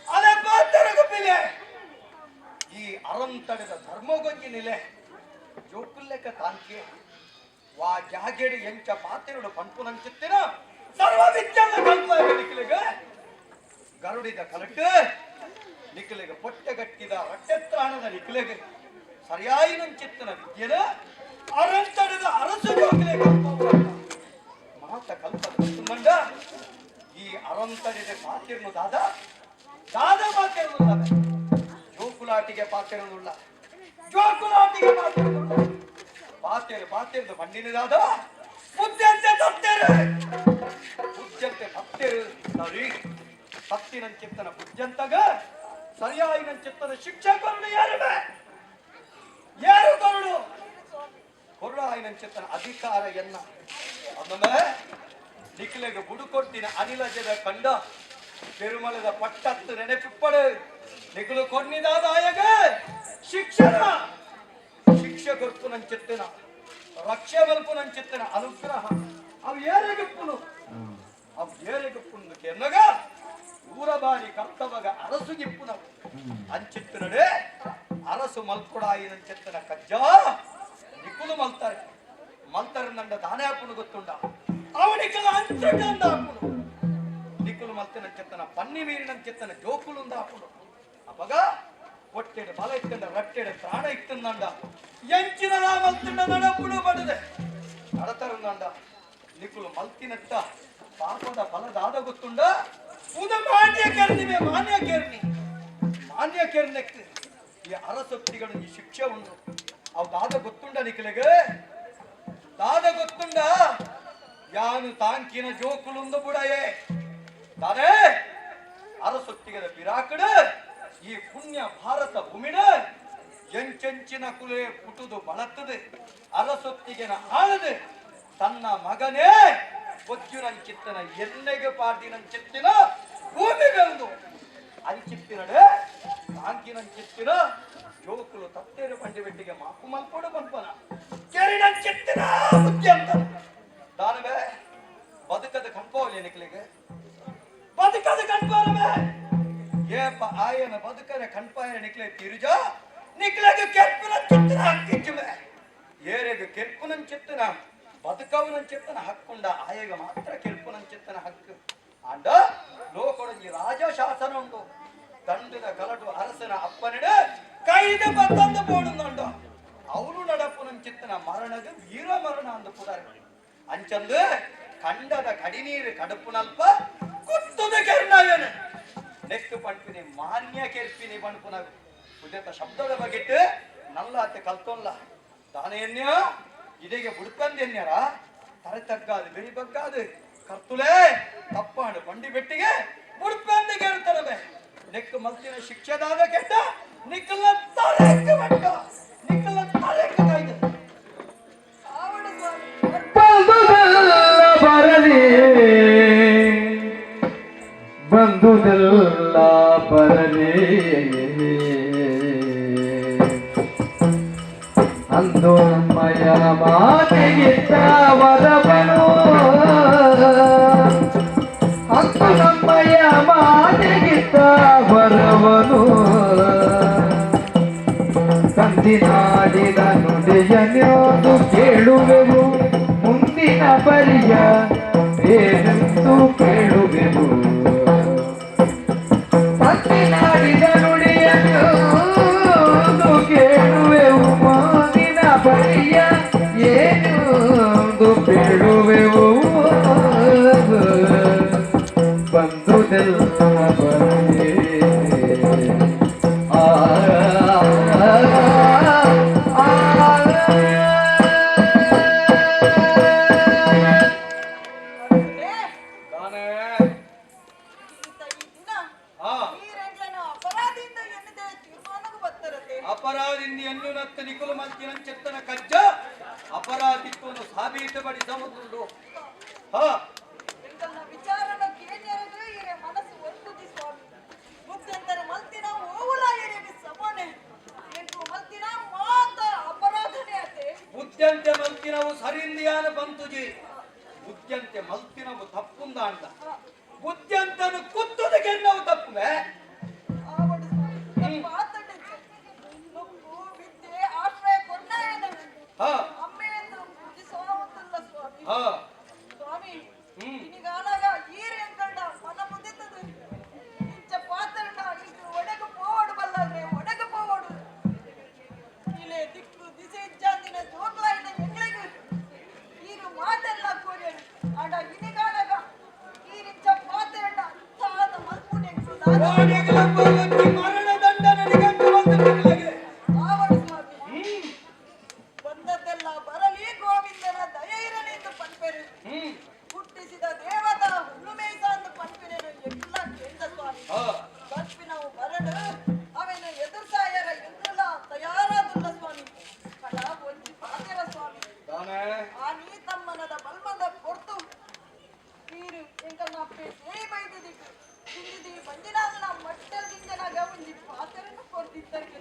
ಅಲೆ ಬಾತರಗು ಎಪ್ಪಿಲೆ ಈ ಅರಂತಡೆದ ಧರ್ಮಗೊಂಜಿನಿಲೆ ಜೋಕುಲ್ಲೆಕ್ಕ ತಾಂಕೆ ವಾ ಜಾಗೆಡಿ ಎಂಚ ಪಾತಿರುಡು ಪಂಪು ನಂಚಿತ್ತಿನ ಸರ್ವ ವಿದ್ಯಲ್ಲ ಕಲ್ಪ ನಿಖಿಲಿಗೆ ಗರುಡಿದ ಕಲಟ್ಟು ನಿಖಿಲಿಗೆ ಪೊಟ್ಟೆಗಟ್ಟಿದ ರಟ್ಟೆತ್ರಾಣದ ನಿಖಿಲಿಗೆ ಸರಿಯಾಗಿ ನಂಚಿತ್ತಿನ ವಿದ್ಯೆನ ಅರಂತಡೆದ ಅರಸು ಜೋಕಿಲೆ ಕಲ್ಪ ಮಾತ ಕಲ್ಪ ಮಂಡ ಈ ಅರಂತಡೆದ ಪಾತಿರ್ನು ದಾದ ಪಾತಿರ್ನು ಜೋಕುಲಾಟಿಗೆ ಪಾತಿರನುಳ್ಳ ಜೋಕುಲಾಟಿಗೆ ಪಾತಿರ್ದು ಮಣ್ಣಿನದಾದ ಬುದ್ಧಂತೆ ತತ್ತೇರು ಸರಿ ತತ್ತಿನಂಚಿತ್ತನ ಬುದ್ಧಂತಗ ಸರಿಯಾಗಿ ನಂಚಿತ್ತನ ಶಿಕ್ಷಕರು ಯಾರು ಕರುಳು ಕೊರುಳಾಯಿನಂಚಿತ್ತನ ಅಧಿಕಾರ ಎನ್ನ ಅದೊಮ್ಮೆ ನಿಖಿಲೆಗೆ ಬುಡುಕೊಟ್ಟಿನ ಅನಿಲಜದ ಕಂಡ ಪೆರುಮಲದ ಪಟ್ಟತ್ತು ನೆನೆಪಿಪ್ಪಡು ನಿಖಲು ಕೊನ್ನಿದಾದ ಆಯಗ ಶಿಕ್ಷಣ ಶಿಕ್ಷಕರ್ಪು ನಂಚಿತ್ತಿನ ರಕ್ಷೆ ಬಲ್ಪು ನಂಚಿತ್ತಿನ ಅನುಗ್ರಹ ಅವು ಏರೆಗಪ್ಪುನು ಎನ್ನಗ ಊರ ಬಾರಿ ಕರ್ತವಗ ಅರಸು ಗಿಪ್ಪುನ ಅಂಚಿತ್ತಿನಡೆ ಅರಸು ಮಲ್ಪುಡಾಯಿ ನಂಚಿತ್ತಿನ ಕಜ್ಜ ನಿಖುಲು ಮಲ್ತಾರೆ ನಂಡ ದಾನೆ ಹಾಪುನು ಗೊತ್ತುಂಡ ಅವನಿಗೆಲ್ಲ ಅಂಚಂಡ ಹಾಪುನು ನಿಖುಲು ಮಲ್ತಿನ ಚಿತ್ತನ ಪನ್ನಿ ಮೀರಿನ ಚಿತ್ತನ ಜೋಕುಲುಂದ ಹಾಪುನು ಅಪಗ ಒಟ್ಟೆಡೆ ಬಲ ಇತ್ತಂಡ ರಟ್ಟೆಡೆ ಪ್ರಾಣ ಇತ್ತಂದಂಡ ಎಂಚಿನ ಮಲ್ತಿಂಡ ನಡಪುಡು ಬಡದೆ ನಡತರಂದಂಡ ನಿಖುಲು ಮಲ್ತಿನಟ್ಟ ಪಾಪದ ಫಲದಾದ ಗೊತ್ತುಂಡ ಉದ ಮಾನ್ಯ ಕೇರ್ನೆಕ್ಕೆ ಈ ಅರಸೊತ್ತಿಗಳು ಈ ಶಿಕ್ಷೆ ಉಂಟು ಅವು ದಾದ ಗೊತ್ತುಂಡ ನಿಖಿಲೆಗೆ ದಾದ ಗೊತ್ತುಂಡ ಯಾನು ತಾಂಕಿನ ಜೋಕುಲುಂದು ಬುಡಯೇ ತಾನೇ ಅರಸೊತ್ತಿಗದ ಬಿರಾಕಡ ಈ ಪುಣ್ಯ ಭಾರತ ಭೂಮಿನ ಎಂಚೆಂಚಿನ ಕುಲೆ ಪುಟುದು ಬಳತ್ತದೆ ಅರಸೊತ್ತಿಗೆನ ಆಳದೆ ತನ್ನ ಮಗನೇ ಬೊಜ್ಜುನಂಚಿತ್ತನ ಎನ್ನೆಗೆ ಪಾಟಿನಂಚಿತ್ತಿನ ಭೂಮಿ ಬೆಳೆದು ಅಂಚಿತ್ತಿನಡೆ ತಾಂಕಿನಂಚಿತ್ತಿನ ಜೋಕುಲು ತತ್ತೇರು ಪಂಡಿಬೆಟ್ಟಿಗೆ ಮಾಪು ಮಲ್ಪಡು ಪಂಪನ ಕೆರಿನಂಚಿತ್ತಿನ ಬುದ್ಧಿ ಅಂತ ದಾನವೇ ಬದುಕದ ಕಂಪವಲಿ ನಿಖಲಿಗೆ ಬದುಕದ ಕಣ್ಪಾರವೇ ಏಪ ಆಯನ ಬದುಕದ ಕಣ್ಪಾಯ ನಿಖಲೆ ತಿರುಜ ನಿಖಲೆಗೆ ಕೆರ್ಪುನಂಚಿತ್ತಿನ ಹಕ್ಕಿಚ್ಚುಮೆ ಏರೆಗೆ ಕೆರ್ಪುನಂಚಿತ್ತಿನ ಬದುಕವನಂಚಿತ್ತನ ಹಕ್ಕುಂಡ ಆಯಗ ಮಾತ್ರ ಕೆರ್ಪುನಂಚಿತ್ತನ ಹಕ್ಕು ಅಂಡ ಲೋಕಡೊಂಜಿ ರಾಜ ಶಾಸನ ಉಂಟು ದಂಡದ ಕಲಟು ಅರಸನ ಅಪ್ಪನಡೆ ಕೈದ ಬತ್ತಂದು ಬೋಡುಂಡು ಅವನು ನಡಪುನಂಚಿತ್ತನ ಮರಣದ ವೀರ ಮರಣ ಅಂದು ಪುಡಾರ ಅಂಚಂದು ಕಂಡದ ಕಡಿನೀರು ಕಡುಪುನಲ್ಪ ಕುತ್ತದ ಕೆರ್ನಾಯನ ನೆಕ್ಸ್ಟ್ ಪಂಪಿನಿ ಮಾನ್ಯ ಕೆರ್ಪಿನಿ ಪಂಪುನ ಉದೆತ ಶಬ್ದದ ಬಗೆಟ್ಟು ನಲ್ಲಾತೆ ಕಲ್ತೊಲ್ಲ ದಾನೆಯನ್ಯ ಇದೆಗೆ ಬುಡ್ಕಂದೆನ್ಯರ ತರೆ ತಗ್ಗಾದು ಬೆರಿ ಬಗ್ಗಾದು ಕರ್ತುಲೇ ತಪ್ಪಾಡು ಬಂಡಿ ಬೆಟ್ಟಿಗೆ ಬುಡ್ಕಂದಿಗೆ ಇರ್ತಾರವೆ ನೆಕ್ಕು ಮಲ್ತಿನ ಶಿಕ್ಷೆದಾದ ಕೆಟ್ಟ ನಿಕ್ಕಲ ತಲೆಕ್ಕೆ ಮಟ್ಟ ನಿಕ್ಕಲ ತಲೆಕ್ಕೆ ಕಾಯ್ದೆ ಬಂದುದೆಲ್ಲ ಬರಲಿ ಅಂದು ನಮ್ಮಯ ಮಾತೆಗಿತ್ತ ವರವನು ಅಂದು ನಮ್ಮಯ ಮಾತೆಗಿತ್ತ ವರವನು ಕಂದಿನಾಡಿದ ನುಡಿಯನ್ಯೋದು ಕೇಳುವೆವು ಮುಂದಿನ ಪರಿಯ ಏನೆಂದು ಕೇಳುವೆವು ಕಂದಿನಾಡಿದ ನುಡಿಯನ್ನು ಕೇಳುವೆವು ಮುಂದಿನ ಪರಿಯ ಏನು ಕೇಳುವೆವು ಬಂದುದೆಲ್ಲ ಬರಲಿ ಅಪರಾಧಿಂದ ಎನ್ನುನತ್ತ ನಿಖಲು ಮಂಚಿನ ಚೆತ್ತನ ಕಜ್ಜ ಅಪರಾಧಿತ್ವವನ್ನು ಸಾಬೀತುಪಡಿಸಬಹುದು ವಿಚಾರನ ಕೇಳಿದರೆ ಇರೆ ಮನಸ್ಸು ಒತ್ತುದಿ ಸ್ವಾಮಿ ಮುತ್ತೆಂತರ ಮಲ್ತಿನ ಓವುಲ ಇರೆ ಸಮನೆ ಎಂದು ಮಲ್ತಿನ ಮಾತ ಅಪರಾಧನೆ ಆತೆ ಬುದ್ಧಂತೆ ಮಲ್ತಿನವು ಸರಿಂದಿಯಾನ ಬಂತುಜಿ ಬುದ್ಧಂತೆ ಮಲ್ತಿನವು ತಪ್ಪುಂದ ಅಂದ ಬುದ್ಧಂತನು ಕುತ್ತದ ಗೆನ್ನವು ತಪ್ಪುವೆ ಹಾ ಅಮ್ಮೆಯನ್ನು ಪೂಜಿಸುವಂತಲ್ಲ ಸ್ವಾಮಿ. ಹಾ ಸ್ವಾಮಿ ಹ್ಮ್ ಇನಿಗಾಲಾಗ ಈರ್ ಎಂಕಂಡ ಮನ ಮುದಿತದು ಇಂಚ ಪಾತ್ರನ ಇದು ಒಡಗು ಪೋವಡು ಬಲ್ಲದ್ರೆ ಒಡಗು ಪೋವಡು ಇಲೆ ದಿಕ್ಕು ದಿಸೆ ಇಜ್ಜಾಂದಿನ ಜೋಕ್ಲಾಯಿನ ಎಂಗ್ಳಿಗು ಈರು ಮಾತೆಲ್ಲ ಕೋರಿಯರು ಆಡ ಇನಿಗಾಲಾಗ ಈರಿಂಚ ಪಾತ್ರನ ಅಂತಾದ ಮಲ್ಪುನೆಂಕು ಮರಣದಂಡ ನಡಿಗಂಟು ಬಂದು ನಿಕ್ಲೆಗೆ. ಆವಡು ಸ್ವಾಮಿ ಬಂದದ್ದೆಲ್ಲ ಬರಲಿ ಗೋವಿಂದನ ದಯೆ ಇರಲೆಂದು ಪಂಪೆರು ಹುಟ್ಟಿಸಿದ ದೇವತ ಹುಲ್ಲು ಮೇಯ್ಸಾಂದು ಪಂಪಿನೆನು ಎಲ್ಲ ಕೇಂದ್ರ ಸ್ವಾಮಿ ಪಂಪಿನವು ಬರಡು ಅವನ ಎದುರ್ಸಾಯರ ಎದುರಲ ತಯಾರಾದುಲ್ಲ ಸ್ವಾಮಿ ಕಡ ಒಂಜಿ ಪಾತೆರ ಸ್ವಾಮಿ ಆ ನೀ ತಮ್ಮನದ ಬಲ್ಮದ ಕೊರ್ತು ನೀರು ಎಂಕಲ್ನ ಅಪ್ಪೆ ಸೇಯಿ ಬೈದಿದಿಕ್ಕು ತಿಂದಿದಿ ಬಂದಿನಾಲ್ನ ಮಟ್ಟಲ್ ದಿಂಜನಾಗ ಒಂಜಿ ಪಾತೆರನ್ನು ಕೊರ್ದಿದ್ದಕ್ಕೆ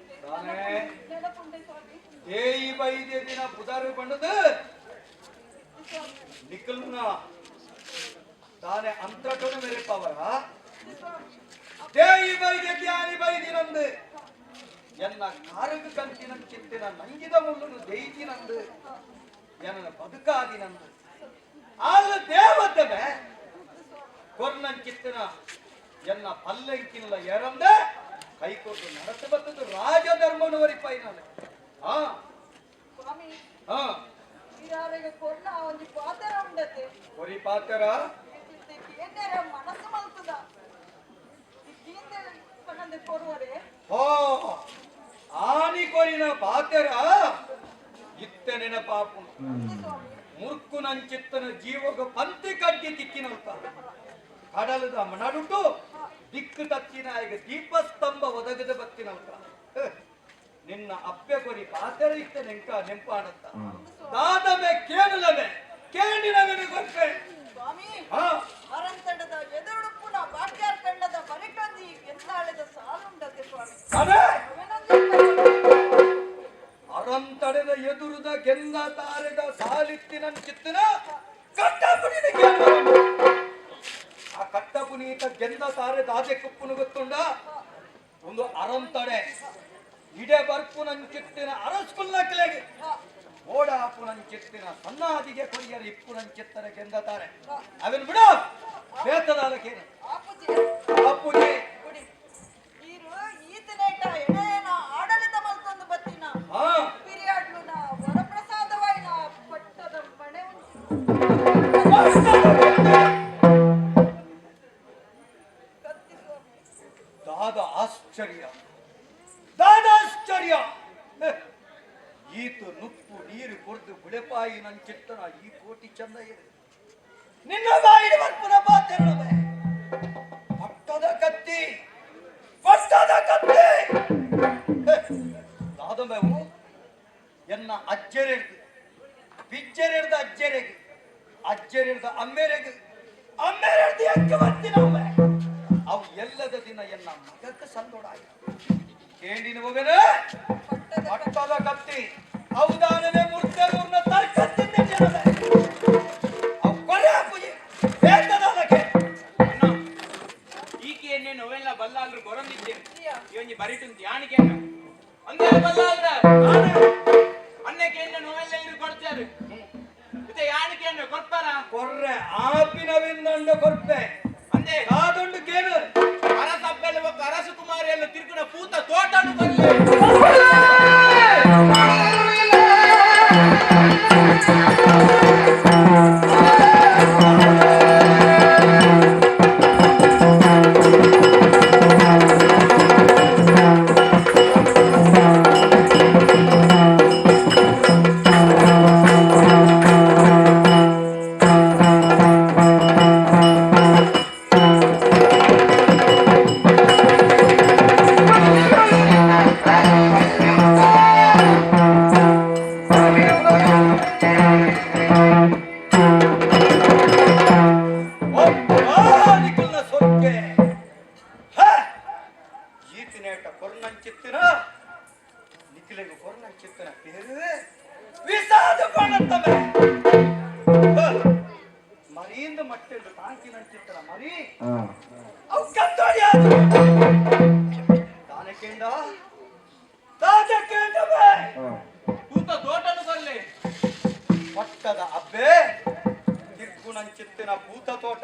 ನೆನಪುಂಡೆ ಸ್ವಾಮಿ ಏಯಿ ಬೈದೆ ದಿನ ಬುಧಾರು ಬಂಡದು ನಿಖಲ್ನ ತಾನೆ ಅಂತಟೋನು ಮೇರೆ ಪವರ ದೇಯಿ ಬೈದೆ ಧ್ಯಾನಿ ಬೈದಿನಂದು ಎನ್ನ ಕಾರಗ ಕಂಚಿನ ಚಿತ್ತಿನ ನಂಗಿದ ಮುಳ್ಳುನು ದೇಯಿದಿನಂದು ಎನ್ನ ಬದುಕಾದಿನಂದು ಆಗ ದೇವತೆ ಕೊರ್ನನ್ ಚಿತ್ತಿನ ಎನ್ನ ಪಲ್ಲಂಕಿಲ್ಲ ಎರಂದೆ ಕೈಕೊಟ್ಟು ನಡೆಸ ಬತ್ತದು ರಾಜಧರ್ಮನವರಿ ಪೈನಲೆ ಹಾ ಸ್ವಾಮಿ ಹಾ ಇರಾರೆಗೆ ಕೊರ್ನ ಒಂಜಿ ಪಾತೆರ ಉಂಡತೆ ಕೊರಿ ಪಾತರ ಕೇಂದ್ರ ಮನಸ್ಸು ಮಲ್ತದ ಇದ್ದಿಂದ ಕಣ್ಣಂದೆ ಕೊರುವರೆ ಹೋ ಆನಿ ಕೊರಿನ ಪಾತರ ಇತ್ತ ನೆನಪಾಪು ಸ್ವಾಮಿ ಮುರ್ಕು ನಂಚಿತ್ತನ ಜೀವಗ ಪಂತಿ ಕಡ್ಡಿ ತಿಕ್ಕಿನಲ್ತ ಕಡಲದ ನಡುಟು ದಿಕ್ಕು ತಚ್ಚಿನ ಈಗ ದೀಪಸ್ತಂಭ ಒದಗದ ಬತ್ತಿನಲ್ತ ನಿನ್ನ ಅಪ್ಪೆ ಕೊರಿ ಪಾತರ ಇತ್ತ ನೆಂಪಾಡತ್ತ ದಾದಮೆ ಕೇಳಲಮೆ ಕೇಳಿನವನು ಗೊತ್ತೇ ಸ್ವಾಮಿ ಹಾ ಅರಂತಡದ ಎದುರುಡುಪ್ಪುನ ಬಾಟ್ಯಾರ್ ಕಂಡದ ಬರಿಕಂಜಿ ಎಂದಾಳೆದ ಸಾಲುಂಡತೆ ಸ್ವಾಮಿ ಅದೇ ಅವನೊಂದು ಅರಂತಡೆದ ಎದುರುದ ಗೆಂದ ತಾರೆದ ಸಾಲಿತ್ತಿನ ಚಿತ್ತನ ಕಟ್ಟಪುನಿದ ಕೇಳುವನು ಆ ಕಟ್ಟಪುನೀತ ಗೆಂದ ತಾರೆ ದಾದೆ ಕುಪ್ಪುನು ಗೊತ್ತುಂಡ ಒಂದು ಅರಂತಡೆ ಇಡೆ ಬರ್ಪು ನಂಚಿತ್ತಿನ ಅರಸ್ಕುಲ್ಲ ಕೆಳಗೆ ಓಡಾಪು ನಂಚಿತ್ತಿನ ಸನ್ನಾದಿಗೆ ಕೊರಿಯರ ಇಪ್ಪು ನಂಚಿತ್ತರ ಗೆಂದ ತಾರೆ ಅವನ್ ಬಿಡ ಬೇತದಾಲಕೇನೆ ಅಪ್ಪುಜಿ ಗುಡಿ ಈರು ಈತನೇಟ ಎಣೆಯನ ಆಡಳಿತ ಮಲ್ತೊಂದು ಬತ್ತಿನ ಹಾ ಪಿರಿಯಾಡ್ಲುನ ವರಪ್ರಸಾದವಾಯಿನ ಪಟ್ಟದ ಮನೆ ಕತ್ತಿ ಸ್ವಾಮಿ ದಾದ ಆಶ್ಚರ್ಯ ದಾದ ಆಶ್ಚರ್ಯ ಈತು ನುಪ್ಪು ನೀರು ಕೊಡ್ದು ಬಿಳೆಪಾಯಿ ನನ್ನ ಚಿತ್ತನ ಈ ಕೋಟಿ ಚಂದ ಇದೆ ನಿನ್ನ ಬಾಯಿನ ಬರ್ಪುನ ಪಾತೆರಳದೆ ಪಟ್ಟದ ಕತ್ತಿ ದಾದಮೆವು ಎನ್ನ ಅಜ್ಜರೆಡ್ದು ಬಿಜ್ಜರೆಡ್ದ ಅಜ್ಜರೆಗೆ ಅಜ್ಜರೆಡ್ದ ಅಮ್ಮೆರೆಗೆ ಅಮ್ಮೆರೆಡ್ದು ಎಕ್ಕ ಬತ್ತಿನವೆ ಅವು ಎಲ್ಲದ ದಿನ ಎನ್ನ ಮಗಕ್ಕೆ ಸಂದೋಡಾಯ ಕೇಳಿನ ಮಗನ ಪಟ್ಟದ ಕತ್ತಿ ಅವದಾನವೇ ಮುರ್ತೂರ್ನ ತರ್ಕತ್ತಿಂದ ಜನದೆ ಅವು ಕೊರೆ ಪೂಜೆ ಬೇಕದಕ್ಕೆ ಈಕೆಯನ್ನೇ ನೋವೆಲ್ಲ ಬಲ್ಲಾಲ್ರು ಗೊರಂದಿದ್ದೇನೆ ಪ್ರಿಯ ಇವನಿ ಬರಿಟುಂತಿ ಯಾನಿಕೆ ಅಂದೇ ಬಲ್ಲಾಲ್ರ ಅನ್ನಕ್ಕೆ ನೋವೆಲ್ಲ ಇರು ಕೊಡ್ತಾರೆ ಮತ್ತೆ ಯಾನಿಕೆ ಕೊಡ್ತಾರ ಕೊರ್ರೆ ಆಪಿನವಿಂದಂಡ ಕೊರ್ಪೆ ಅಂದೇ ಕಾದೊಂಡು ಕೇಳು ಅರಸಬ್ಬೆಲ್ಲ ಒಬ್ಬ ಅರಸು ಕುಮಾರಿ ಎಲ್ಲ ತಿರುಗಿನ ಪೂತ ತೋಟನು ಬಲ್ಲೆ ಕೊರ್ನಂಚಿತ್ತಿನ ನಿಖಿಲೆಗೆ ಕೊರ್ನಂಚಿತ್ತಿನ ಪೇರು ವಿಸಾದ ಪಣತ್ತವೆ ಮರಿಯಿಂದ ಮಟ್ಟೆಂದು ತಾಂಕಿನಂಚಿತ್ತಿನ ಮರಿ ಅವು ಕತ್ತೋಡಿ ತಾನೆ ಕೇಂದ ತಾಜ ಕೇಂದವೆ ಪೂತ ತೋಟನು ಬಲ್ಲೆ ಮುತ್ತಿನ ಭೂತ ತೋಟ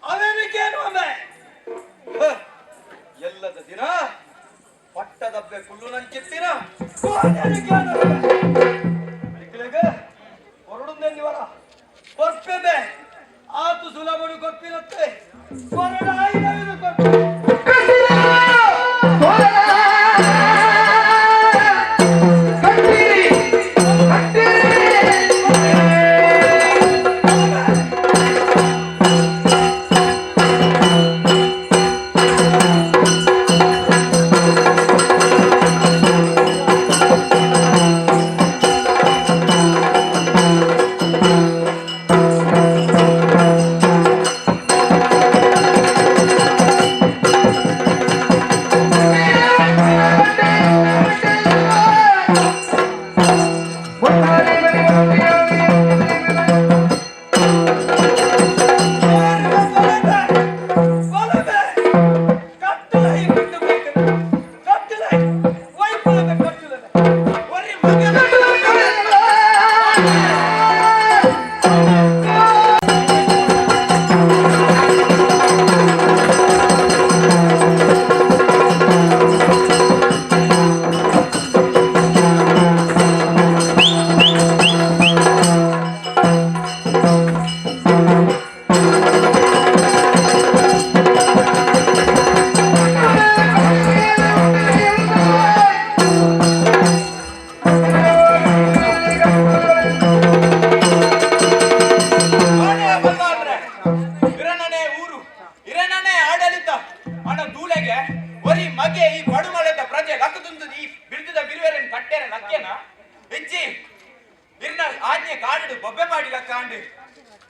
ಅವೇನಿಕೇನು ಒಮ್ಮೆ ಎಲ್ಲದ ದಿನ ಪಟ್ಟದಬ್ಬೆ ಕುಳ್ಳು ನಂಚಿತ್ತಿನ ಹೊರಡುಂದೆನ್ನಿವರ ಕೊರ್ಪೆದೆ ಆತು ಸುಲಭನು ಕೊಪ್ಪಿರುತ್ತೆ ಕೊರಡಾಯಿನವಿದು ಕೊಪ್ಪೆ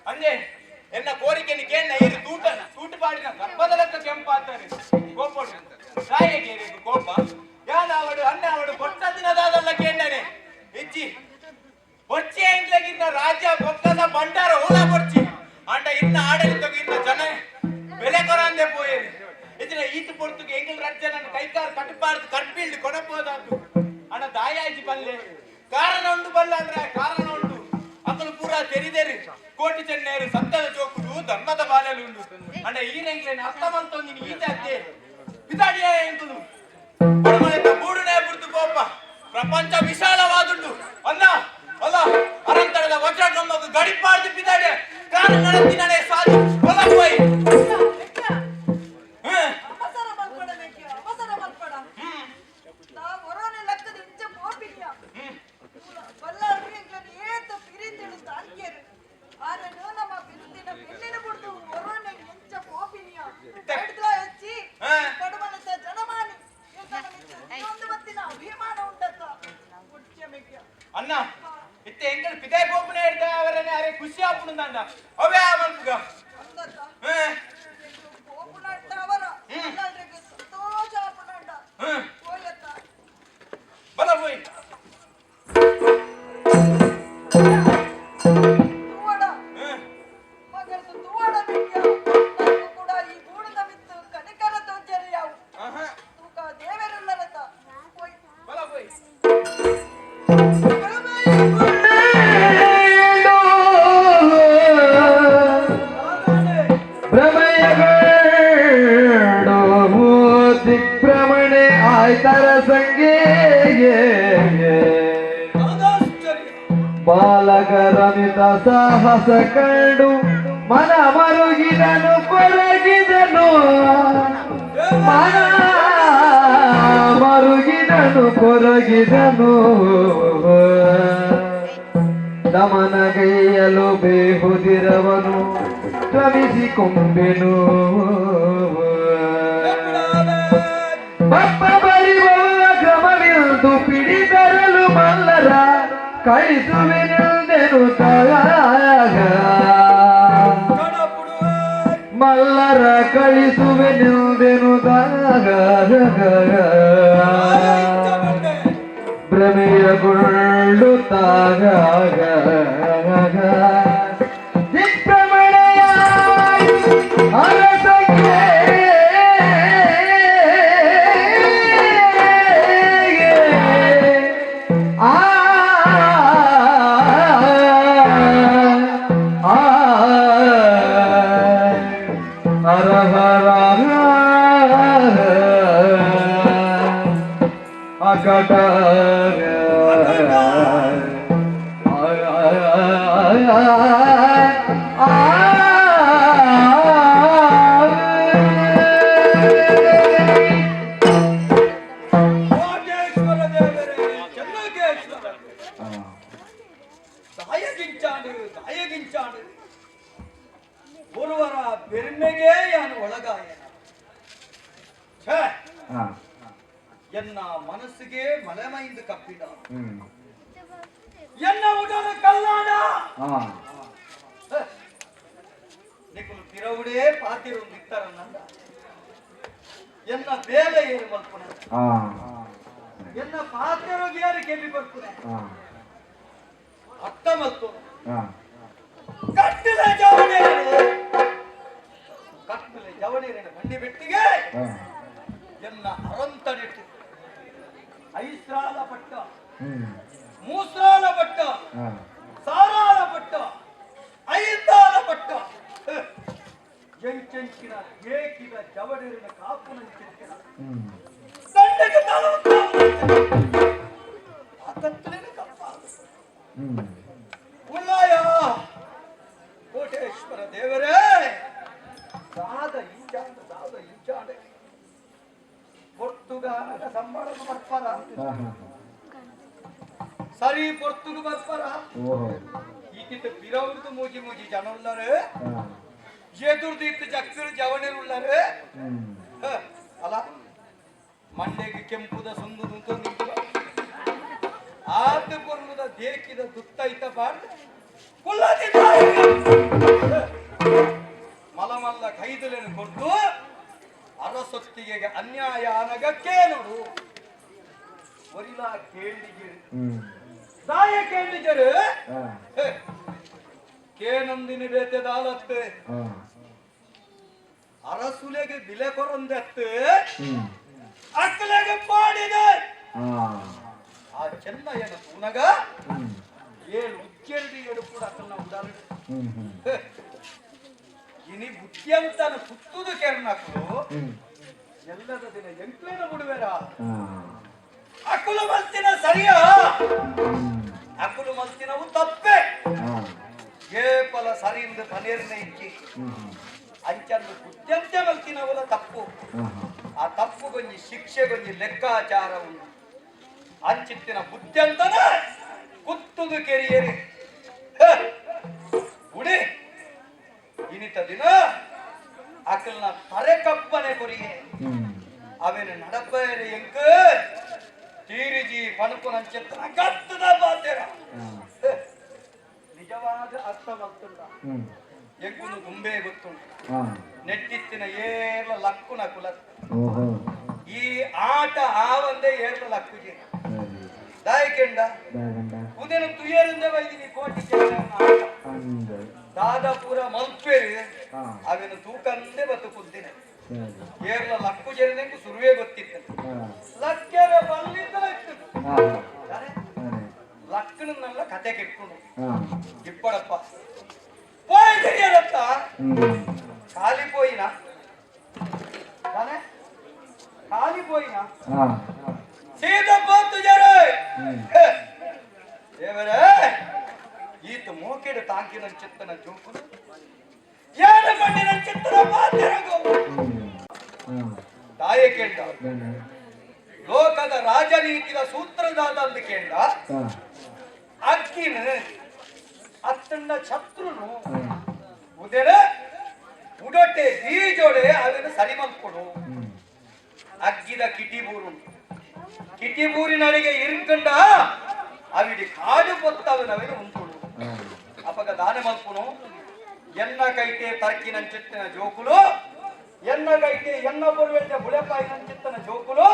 ಅಂದೆ ಎನ್ನ ಕೋರಿಕೆಯನ್ನು ಕೇಳ ಇದು ತೂಟ ಪಾಡಿನ ಗರ್ಭದಲಕ್ಕ ಕೆಂಪಾತಾರೆ ಕೋಪಡು ರಾಯಿಗೆ ಕೋಪ ಯಾನವಡು ಅನ್ನವಡು ಕೊಟ್ಟ ದಿನದಾದಲ್ಲ ಕೇಳನೆ ಹೆಚ್ಚಿ ಬೊಚ್ಚಿ ಎಂಗ್ಲಗಿನ್ನ ರಾಜ್ಯ ಬೊಕ್ಕದ ಬಂಡಾರ ಓಲ ಬೊಚ್ಚಿ ಅಂಡ ಇನ್ನ ಆಡಳಿತ ಇನ್ನ ಜನ ಬೆಲೆ ಕೊರಂದೆ ಪೋಯೇರಿ ಇದನ್ನ ಈತು ಪೊರ್ತುಗೆ ಎಂಗ್ಲ ರಾಜ್ಯನ ಕೈಕಾರ್ ಕಟ್ಟಬಾರ್ದು ಕಟ್ಬೀಳ್ದು ಕೊಡಬಹುದಾದ್ದು ಅಣ್ಣ ದಾಯಾಜಿ ಬಲ್ಲೆ ಕಾರಣ ಉಂಟು ಬಲ್ಲ ಅಂದ್ರೆ ಕಾರಣ ಉಂಟು ಅಕಲು ಪೂರ ತೆರಿದೇರಿ ಕೋಟಿ ಚೆನ್ನೇರು ಸತ್ತದ ಚೋಕುಡು ಧರ್ಮದ ಬಾಲೆಲು ಉಂಟು ಅಣ್ಣ ಈನೆಂಗ್ಲೇನ ಅರ್ಥವಂತೊಂದು ಈತೆ ಪಿತಾಡಿಯ ಎಂಕುಲು ಬಡಮನೆತ ಬೂಡುನೇ ಬುರ್ದು ಕೋಪ ಪ್ರಪಂಚ ವಿಶಾಲವಾದುಂಟು ಅಲ್ಲ ಅಲ್ಲ ಅರಂತರದ ವಜ್ರಗಮ್ಮకు ಗಡಿಪಾರ್ದು ಪಿತಾಡಿಯ ಕಾರಣ ನಡತಿನಡೆ ಸಾಧು ಹೊಲ ಹೋಯ್ ಅಣ್ಣ ಇತ್ತೆ ಎಂಕಲ್ ಪಿತಾಯ್ ಗೋಪನೆ ಹಿಡ್ದ ಅವರನ್ನೇ ಅರೆ ಖುಷಿ ಆಪುಂದಂಡ ಅವೇ ಆಮಲ್ಪುಗ ಗೋಪುನಂಡ ಅವರ ಎಲ್ಲರಿಗೆ ಸಂತೋಷ ಆಪುನಂಡ ಹೋಯತ್ತ ಬಲ ಹೋಯ್ ತುವಡ ಮಗರ್ದು ತುವಡ ಬಿಟ್ಯ ನಾನು ಕೂಡ ಈ ಗೂಡದ ಮಿತ್ತು ಕನಿಕರ ತೋಜರಿ ಯಾವು ತೂಕ ದೇವರೆಲ್ಲರತ ಹೋಯ್ ಬಲ ಹೋಯ್ ದಿಕ್ಭ್ರಮಣೆ ಆಯ್ತರ ಸಂಗೇ ಬಾಲಕರಮಿತ ಸಾಹಸ ಕಂಡು ಮನ ಮರುಗಿದನು ಕೊರಗಿದನು ಮನ ಮರುಗಿದನು ಕೊರಗಿದನು ದಮನಗೈಯಲು ಬೇಹುದಿರವನು ಶ್ರಮಿಸಿಕೊಂಬೆನು ಬಪ್ಪ ಬರಿಯುವ ಕ್ರಮವಿಲ್ದು ಪಿಡಿದರಲು ಮಲ್ಲರ ಕಳಿಸುವೆನೆಂದೆನು ಮಲ್ಲರ ಕಳಿಸುವೆನೆಂದೆನು ಭ್ರಮೆಯಗೊಳ್ಳುತ್ತಾಗ ದಿಕ್ಭ್ರಮಣೆಯ ಅರಸಂಗೆ ಆ ಅಕಟ ಕೋಟೇಶ್ವರ ದೇವರೇ ಚೆನ್ನಕೇಶ್ವರ ದಾಯಗಿಂಚಾಡು ಒರುವರ ಬೆರ್ಮೆಗೆ ಯಾನು ಒಳಗಾಯನ ಛೇ ಎನ್ನ ಮನಸ್ಸಿಗೆ ಮಲೆಮೈಂದು ಕಪ್ಪಿದ ಎನ್ನ ಉಡನ ಕಲ್ಲಾಡ ನಿಕುಲು ತಿರವುಡೇ ಪಾತಿರು ನಿತ್ತರನ್ನಂದ ಎನ್ನ ಬೇಲೆ ಏರು ಮಲ್ಪುನ ಎನ್ನ ಪಾತಿರೋಗಿಯಾರು ಕೆಮ್ಮಿ ಬರ್ಪುನೆ ಅತ್ತ ಮತ್ತು ಕಟ್ಟಿಲ ಜವಣೇರಿನ ಬಂಡಿ ಬೆಟ್ಟಿಗೆ ಎನ್ನ ಅರಂತಡಿಟ್ಟು ಐಸ್ರಾಲ ಪಟ್ಟ ಮೂಸ್ರಾಲ ಪಟ್ಟ ಸಾರಾಲ ಪಟ್ಟ ಐದಾಲ ಪಟ್ಟ ಎಂಚೆಂಚಿನ ಏಕಿದ ಜವಡೇರಿನ ಕಾಪುನ ಚಿಂತಿನ ದಂಡಕ್ಕೆ ಉಳ್ಳಾಯ ಕೋಟೇಶ್ವರ ದೇವರೇ ದಾದ ಇಂಚಾಂಡ ಪೊರ್ತುಗಾಲ ಸಂಬಳ ಬರ್ಪರ ಸರಿ ಪೊರ್ತುಗ ಬರ್ಪರ ಈಗಿದ್ದ ಬಿರವ್ರದ್ದು ಮೂಜಿ ಜನ ಉಳ್ಳಾರೆ ಎದುರ್ದಿತ್ತು ಚಕ್ಕರು ಜವಣಿರುಳ್ಳಾರೆ ಅಲ್ಲ ಮಂಡೆಗೆ ಕೆಂಪುದ ಸುಂದುದು ನಿಂತು ಆದ ಕೊರ್ಮದ ದೇಕಿದ ದುತ್ತೈತ ಬಾರ್ದು ಮಲಮಲ್ಲ ಕೈದಲೆನು ಕೊಟ್ಟು ಅರಸೊತ್ತಿಗೆ ಅನ್ಯಾಯ ಅನಗಕ್ಕೆ ನೋಡು ಒರಿಲ ಕೇಳಿಗೆ ದಾಯ ಕೇಳಿಜರು ಕೇನಂದಿನ ಬೇತೆ ದಾಲತ್ತೆ ಅರಸುಲೆಗೆ ಬಿಲೆ ಕೊರಂದತ್ತೆ ಅಕ್ಕಲೆಗೆ ಪಾಡಿದೆ ಆ ಚೆನ್ನಯ್ಯನ ತೂನಗ ಏಳು ಉಚ್ಚೆರಡಿಗಳು ಕೂಡ ಅಕ್ಕನ ಉದಾಹರಣೆ ಇನಿ ಬುದ್ಧಿಯಂತನ ಸುತ್ತುದು ಕೆರ್ನಕ್ಕಳು ಎಲ್ಲದ ದಿನ ಎಂಟ್ಲೇನ ಬಿಡುವೆರ ಅಕ್ಕಲು ಮಲ್ತಿನ ಸರಿಯ ಅಕ್ಕಲು ಮಲ್ತಿನವು ತಪ್ಪೆ ಏಪಲ ಸರಿಯಿಂದ ಪನೇರ್ನ ಇಕ್ಕಿ ಅಂಚಂದು ಬುದ್ಧಿಯಂತ ಮಲ್ತಿನವಲ ತಪ್ಪು ಆ ತಪ್ಪು ಗೊಂಜಿ ಶಿಕ್ಷೆ ಗೊಂಜಿ ಲೆಕ್ಕಾಚಾರ ಉಂಟು ಅಂಚಿತ್ತಿನ ಬುದ್ಧಿಯಂತನ ಕುತ್ತುದು ಕೆರಿಯರಿ ಉಡಿ ಇನಿತ ದಿನ ಅಕಲ್ನ ತರೆ ಕಪ್ಪನೆ ಕೊರಿಯೆ ಅವೇನು ನಡಪೇರೆ ಎಂಕ ತೀರಿಜಿ ಪಣಪು ನಂಚೆತ್ತನ ಕತ್ತದ ಬಾತೆರ ನಿಜವಾದ ಅರ್ಥ ಬರ್ತುಂಡ ಎಂಕುನು ಗುಂಬೆ ಗೊತ್ತುಂಟು ನೆಟ್ಟಿತ್ತಿನ ಏರ್ಲ ಲಕ್ಕುನ ಕುಲ ಈ ಆಟ ಆವಂದೇ ಏರ್ಲ ಲಕ್ಕುಜಿ ದಾಯಕೆಂಡ ಉದೆನ ತುಯರಿಂದ ವೈದಿನಿ ಕೋಟಿ ದಾದಾಪುರ ಮಲ್ಪೇರು ಅವೇನು ತೂಕಂದೇ ಬತ್ತು ಕುದ್ದಿನ ಏರ್ಲ ಲಕ್ಕು ಜರಿದಂಗೆ ಸುರುವೆ ಗೊತ್ತಿತ್ತು ಲಕ್ಕೆರ ಬಲ್ಲಿಂದ ಇತ್ತು ಲಕ್ಕನನ್ನೆಲ್ಲ ಕತೆ ಕೆಟ್ಕೊಂಡು ಇಪ್ಪಡಪ್ಪ போயிட்டு காலி போயினா தானே காலி போயினா ಸೀದಾ ಬಂತು ಜರೆ ದೇವರೇ ಈತ ಮೋಕೆಡ ತಾಂಕಿನ ಚಿತ್ತನ ಜೋಕುಲು ಯಾರ ಮಣ್ಣಿನ ಚಿತ್ತನ ಮಾತಿರಗೋ ತಾಯ ಕೇಂದ್ರ ಲೋಕದ ರಾಜನೀತಿಯ ಸೂತ್ರಧಾರ ಅಂತ ಕೇಂದ್ರ ಅಕ್ಕಿನ ಅತ್ತನ್ನ ಛತ್ರುನು ಉದರ ಉಡಟೆ ಬೀಜೋಡೆ ಅದನ್ನು ಸರಿ ಮಲ್ಕೊಡು ಅಗ್ಗಿದ ಕಿಟಿಬೂರಿನಡಿಗೆ ಇರ್ಕಂಡ ಅವಿಡಿ ಕಾಡು ಪೊತ್ತವನವೇ ಉಂಟುಡು ಅಪಗ ದಾನೆ ಮಲ್ಪುನು ಎನ್ನ ಕೈತೆ ತರ್ಕಿನ ಚಿತ್ತನ ಜೋಕುಲು ಎನ್ನ ಕೈತೆ ಎನ್ನ ಬರುವೆಲ್ದೆ ಬುಳೆಪಾಯಿನ ಚಿತ್ತನ ಜೋಕುಲು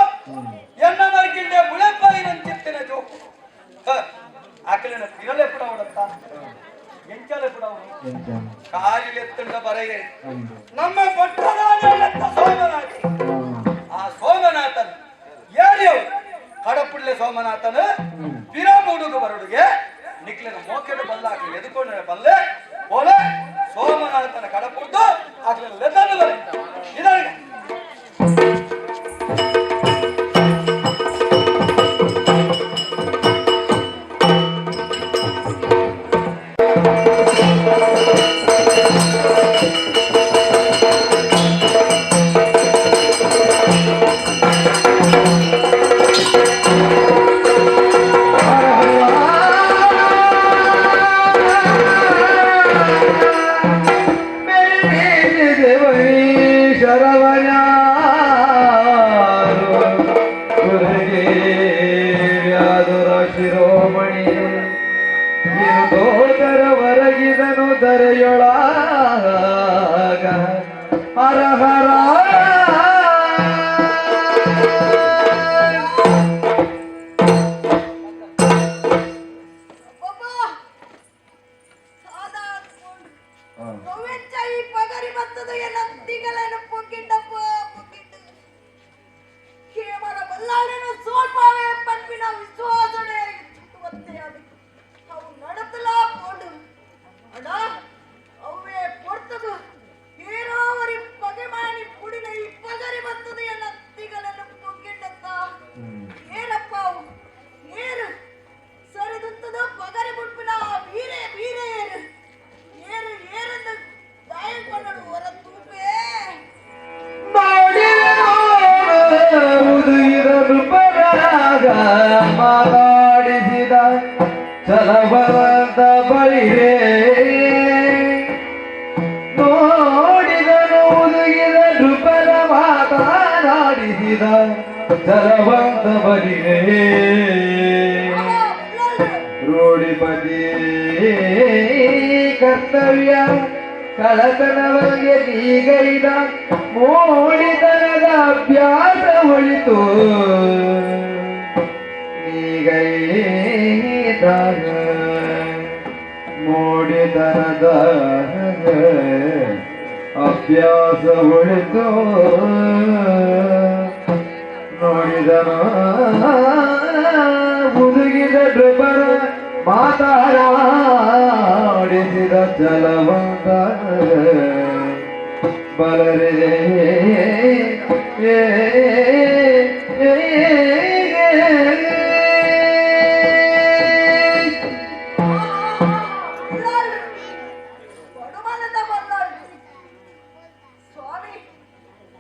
ಎನ್ನ ಮರ್ಕಿಲ್ದೆ ಬುಳೆಪಾಯಿನ ಚಿತ್ತನ ಜೋಕುಲು ಆಕಲಿನ ತಿರಲೆ ಕೂಡ ಅವಡತ್ತ ಎಂಚಲೆ ಕೂಡ ಅವನು ಕಾಲಿಲೆತ್ತಂಡ ಬರೆಯೇ ನಮ್ಮ ಪಟ್ಟಣದ ಸೋಮನಾಥಿ ಆ ಸೋಮನಾಥನ್ ಯಾರ್ಯವು ಕಡಪುಳ್ಳೆ ಸೋಮನಾಥನ ಪಿರಮುಡುಗು ಬರುಡುಗೆ ನಿಕ್ಲಿನ ಮೋಕೆಡ ಬಲ್ಲಾಕಿ ಎದುಕೊಂಡ ಬಲ್ಲೆ ಓಲೆ ಸೋಮನಾಥನ ಕಡಪುಡ್ದು ಆಕಲಿನ ಲೆದನ್ನು ಬರೆ ಇದರಿಗೆ ಸಭೆಯೊಳಗ ಹರ ಹರ ಅಬ್ಬಬ್ಬಾ! ಸಾಧಾರಣ ನೋವೆಚ್ಚ ಈ ಪಗರಿ ಬರ್ತದೆ ಎನ್ನಂತಿಗಲೇನು ಪೊಗ್ಗಿಂಡಪ್ಪ ಪೊಗ್ಗಿಂಡು ಕೇವಲ ಬಲ್ಲಾಳನು ಸ್ವಲ್ಪವೇ ಪಂಪಿನ ವಿಶ್ವಾಸನೆ ಚುಟ್ಟುವಂತೆ ಅದು ಅವು ನಡತಲ ಪೋಡು ಅಡ ಅವೇ ಪೊರ್ತದು ಏರೋವರಿ ಪಗೆ ಮಾಡಿ ಪುಡಿನ ಈ ಪಗರಿ ಬರ್ತದೆ ಎನ್ನಂತಿಗಲೇನು ಪೊಗ್ಗಿಂಡತ್ತ ಏನಪ್ಪ ಅವು ಏರು ಸರಿದುತ್ತದ ಪಗರಿ ಬುಡ್ಪಿನ ವೀರೇ ವೀರೇ ಏರು ಏರು ಏರೆಂದು ಗಾಯಕೊಂಡಳು ಹೊರ ತೂಪೇ ನೋಡುವುದು ಇರಲು ಬರಾಗ ಮಾತಾಡಿಸಿದ ಚಲಬಲದ ಬಳಿರೇ ನೋಡಿದನುವುದು ಇರಲು ಬರ ಮಾತನಾಡಿಸಿದ ಚಲಬಲದ ಬಳಿರೇ ರೋಡಿಪತಿ ಕರ್ತವ್ಯ ಕಳತನವರಿಗೆ ನೀಗೈದ ಮೂಡಿತನದ ಅಭ್ಯಾಸ ಒಳಿತು ನೀಗೈದಾಗ ಮೂಡಿತನದ ಅಭ್ಯಾಸ ಒಳಿತು ನೋಡಿದನ ಮುದುಗಿದ ಡ್ರಬರ ಮಾತಾಡಿಸಿದ ಚಲವಂತ ಬಲರೇ ಬಡುಮನದ ಬಲ್ಲಾಳು ಸ್ವಾಮಿ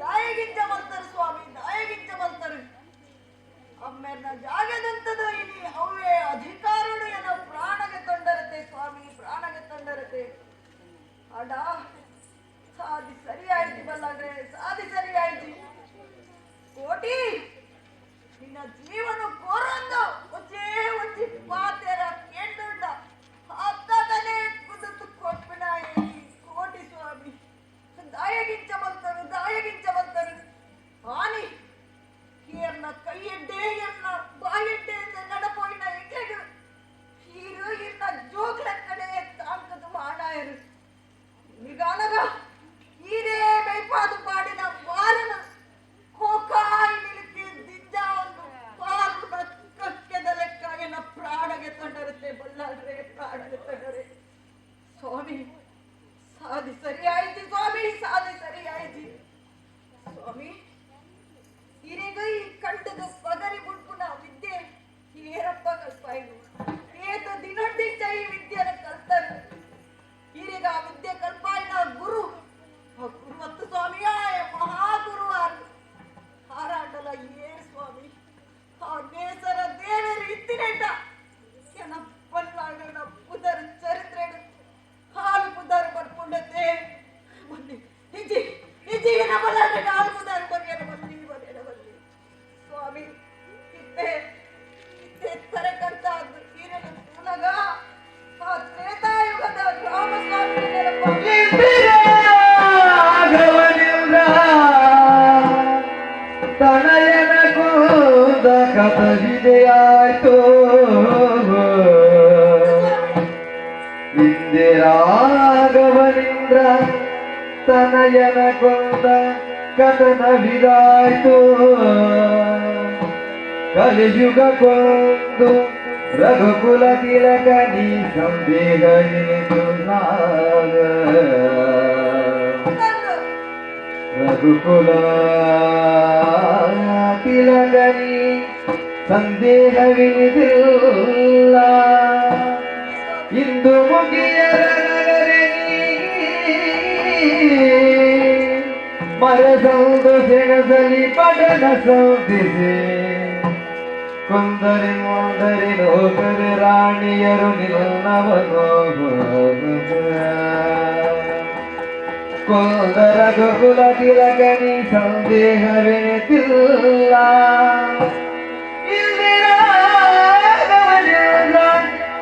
ದಾಯಗಿಂಚ ಬರ್ತಾರೆ ಸ್ವಾಮಿ ದಾಯಗಿಂಚ ಬರ್ತಾರೆ ಅಮ್ಮೆನ್ನ ಜಾಗದಂತದ ಇಲ್ಲಿ ಅವೇ ಅಧಿಕಾರಗಳು ಏನೋ ಪ್ರಾಣಗೆ ತೊಂದರತೆ ಸ್ವಾಮಿ ಪ್ರಾಣಗೆ ತೊಂದರತೆ ಅಡ ಸಾಧಿ ಸರಿ ಆಯ್ತು ಬಲ್ಲಾಡ್ರೆ ಸಾಧಿ ಸರಿ ಆಯ್ತು ಕೋಟಿ ನಿನ್ನ ಜೀವನ ಕೋರೊಂದು ಒಜ್ಜೇ ಒಜ್ಜಿ ಪಾತೆರ ಕೇಂದುಂಡ ಅತ್ತದನೆ ಕುದತ್ತು ಕೊಟ್ಬಿನ ಈ ಕೋಟಿ ಸ್ವಾಮಿ ದಾಯಗಿಂಚ ಬಂತರು ಹಾನಿ ಎನ್ನ ಕೈಯಡ್ಡೆ ಎನ್ನ ಬಾಯಡ್ಡೆ ಅಂತ ನಡಪೋಯಿನ ಎಗ್ಲೆಡು ಹೀರು ಇನ್ನ ಜೋಗ್ಲ ಕಡೆ ತಾಂಕದು ಮಾಡಾಯರು ನಿಗಾನಗ ಹೀರೇ ಬೈಪಾದು ಪಾಡಿನ ವಾರನ ಕೋಕಾಯಿ ನಿಲಕ್ಕೆ ದಿಜ್ಜ ಒಂದು ಪಾರು ಕಕ್ಕೆದ ಲೆಕ್ಕ ಎನ್ನ ಪ್ರಾಣಗೆ ತೊಂಡರುತ್ತೆ ಬಲ್ಲಾಡ್ರೆ ಪ್ರಾಣಗೆ ತೊಂದರೆ ಸ್ವಾಮಿ ಸಾಧಿ ಸರಿ ಆಯ್ತು ಸ್ವಾಮಿ ಸಾಧಿ ಸರಿ ಆಯ್ತು ಸ್ವಾಮಿ ಹಿರಿಗ ಈ ಕಂಠದ ಪಗರಿ ಬುಡ್ಪುನ ವಿದ್ಯೆ ಏರಪ್ಪ ಕಲ್ಪಾಯ್ದು ಏತ ದಿನೊಂದಿದ್ದ ಈ ವಿದ್ಯೆನ ಕಲ್ತರು ಹಿರಿಗ ಆ ವಿದ್ಯೆ ಕಲ್ಪಾಯ್ನ ಗುರು ಆ ಗುರು ಮತ್ತು ಸ್ವಾಮಿಯ ಮಹಾಗುರು ಹಾರಾಡಲ ಏರ್ ಸ್ವಾಮಿ ಆ ನೇಸರ ದೇವರು ಇತ್ತಿನೇಟ ಕೆನ ಪಲ್ಲಾಗಣ ಪುದರ್ ಚರಿತ್ರೆ ಹಾಲು ಪುದರ್ ಬರ್ಕೊಂಡತೆ ಬನ್ನಿ ನಿಜಿ ನಿಜಿ ಏನ ಬಲ್ಲಾಗ ಹಾಲು ಪುದರ್ ಬಗ್ಗೆ ಬನ್ನಿ ಸ್ವಾಮಿ ಇತ್ತೆ ತರಕಂತ ಹೀರಲು ಪುನಗ ಆ ತ್ರೇತಾಯುಗದ ರಾಮಸ್ವಾಮಿ ರಾಘವನಿಂದ ತನಯನ ಕೂದ ಕಥವಿದೆಯಾಯ್ತು ಹಿಂದೆ ರಾಘವನಿಂದ ತನಯನ ಕೊಂದ ಕಥನವಿದಾಯ್ತು ಕಲಿಯುಗ ಕೊಂದು ರಘುಕುಲ ತಿಲಕ ನೀ ಸಂದೇಹ ರಘುಕುಲ ತಿಲಕ ನೀ ಸಂದೇಹವಿದಿಲ್ಲ ಇಂದು ಮುಗಿಯರ ಮರಸೌದು ಸೆಣಸಲಿ ಪಡನ ಸೌದಿಸಿ ಕೊಂದರೆ ಮೊಂದರೆ ನೋಕರೆ ರಾಣಿಯರು ನಿಲ್ಲವನೋ ಕೊಂದರ ಗೋಕುಲ ತಿಲಕನಿ ಸಂದೇಹವೇತಿಲ್ಲ ಇಂದಿರಾ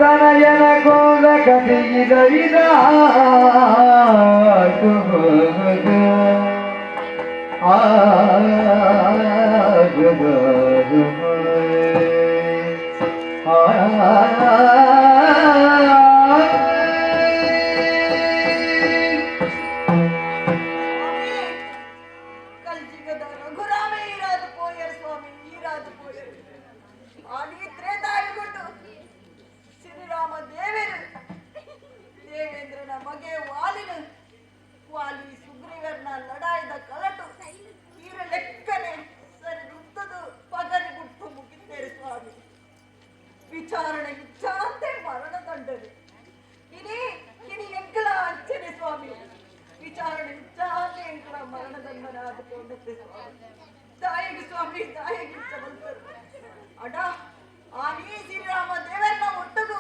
ತನಯನ ಕೊಂದ ಗದಿಗಿದ ಕಲ್ಜಿಗದ ರಘುರಾಮ ಈರಾದ ಪೋಯರ್ ಸ್ವಾಮಿ ಈರಾದ ಪೋಯರ್ ಆದಿ ತ್ರೇತಾಯುಗುಟ್ಟು ಶ್ರೀರಾಮ ದೇವೇಂದ್ರನ ಮಗೆ ವಾಲಿ ಸುಗ್ರೀವರ್ನ ಲಡಾಯ್ದ ಕಲಟು ಈರ ಲೆಕ್ಕನೆ ಸರಿ ರುತ್ತದು ಪಗರಿ ಬಿಟ್ಟು ಮುಗಿದ್ದೇರು ಸ್ವಾಮಿ ವಿಚಾರಣೆ ಇಚ್ಛಾಂತೆ ಮರಣ ದಂಡನೆ ಇನಿ ಎಂಕಲ ಅಂಚನೆ ಸ್ವಾಮಿ ವಿಚಾರಣೆ ಇಚ್ಛಾಂತೆ ಎಂಕಲ ಮರಣ ದಂಡನಾದುಕೊಂಡತ್ತೆ ಸ್ವಾಮಿ ತಾಯಿಗೆ ಅಡ ಆನಿ ಶ್ರೀರಾಮ ದೇವರನ್ನ ಒಟ್ಟದು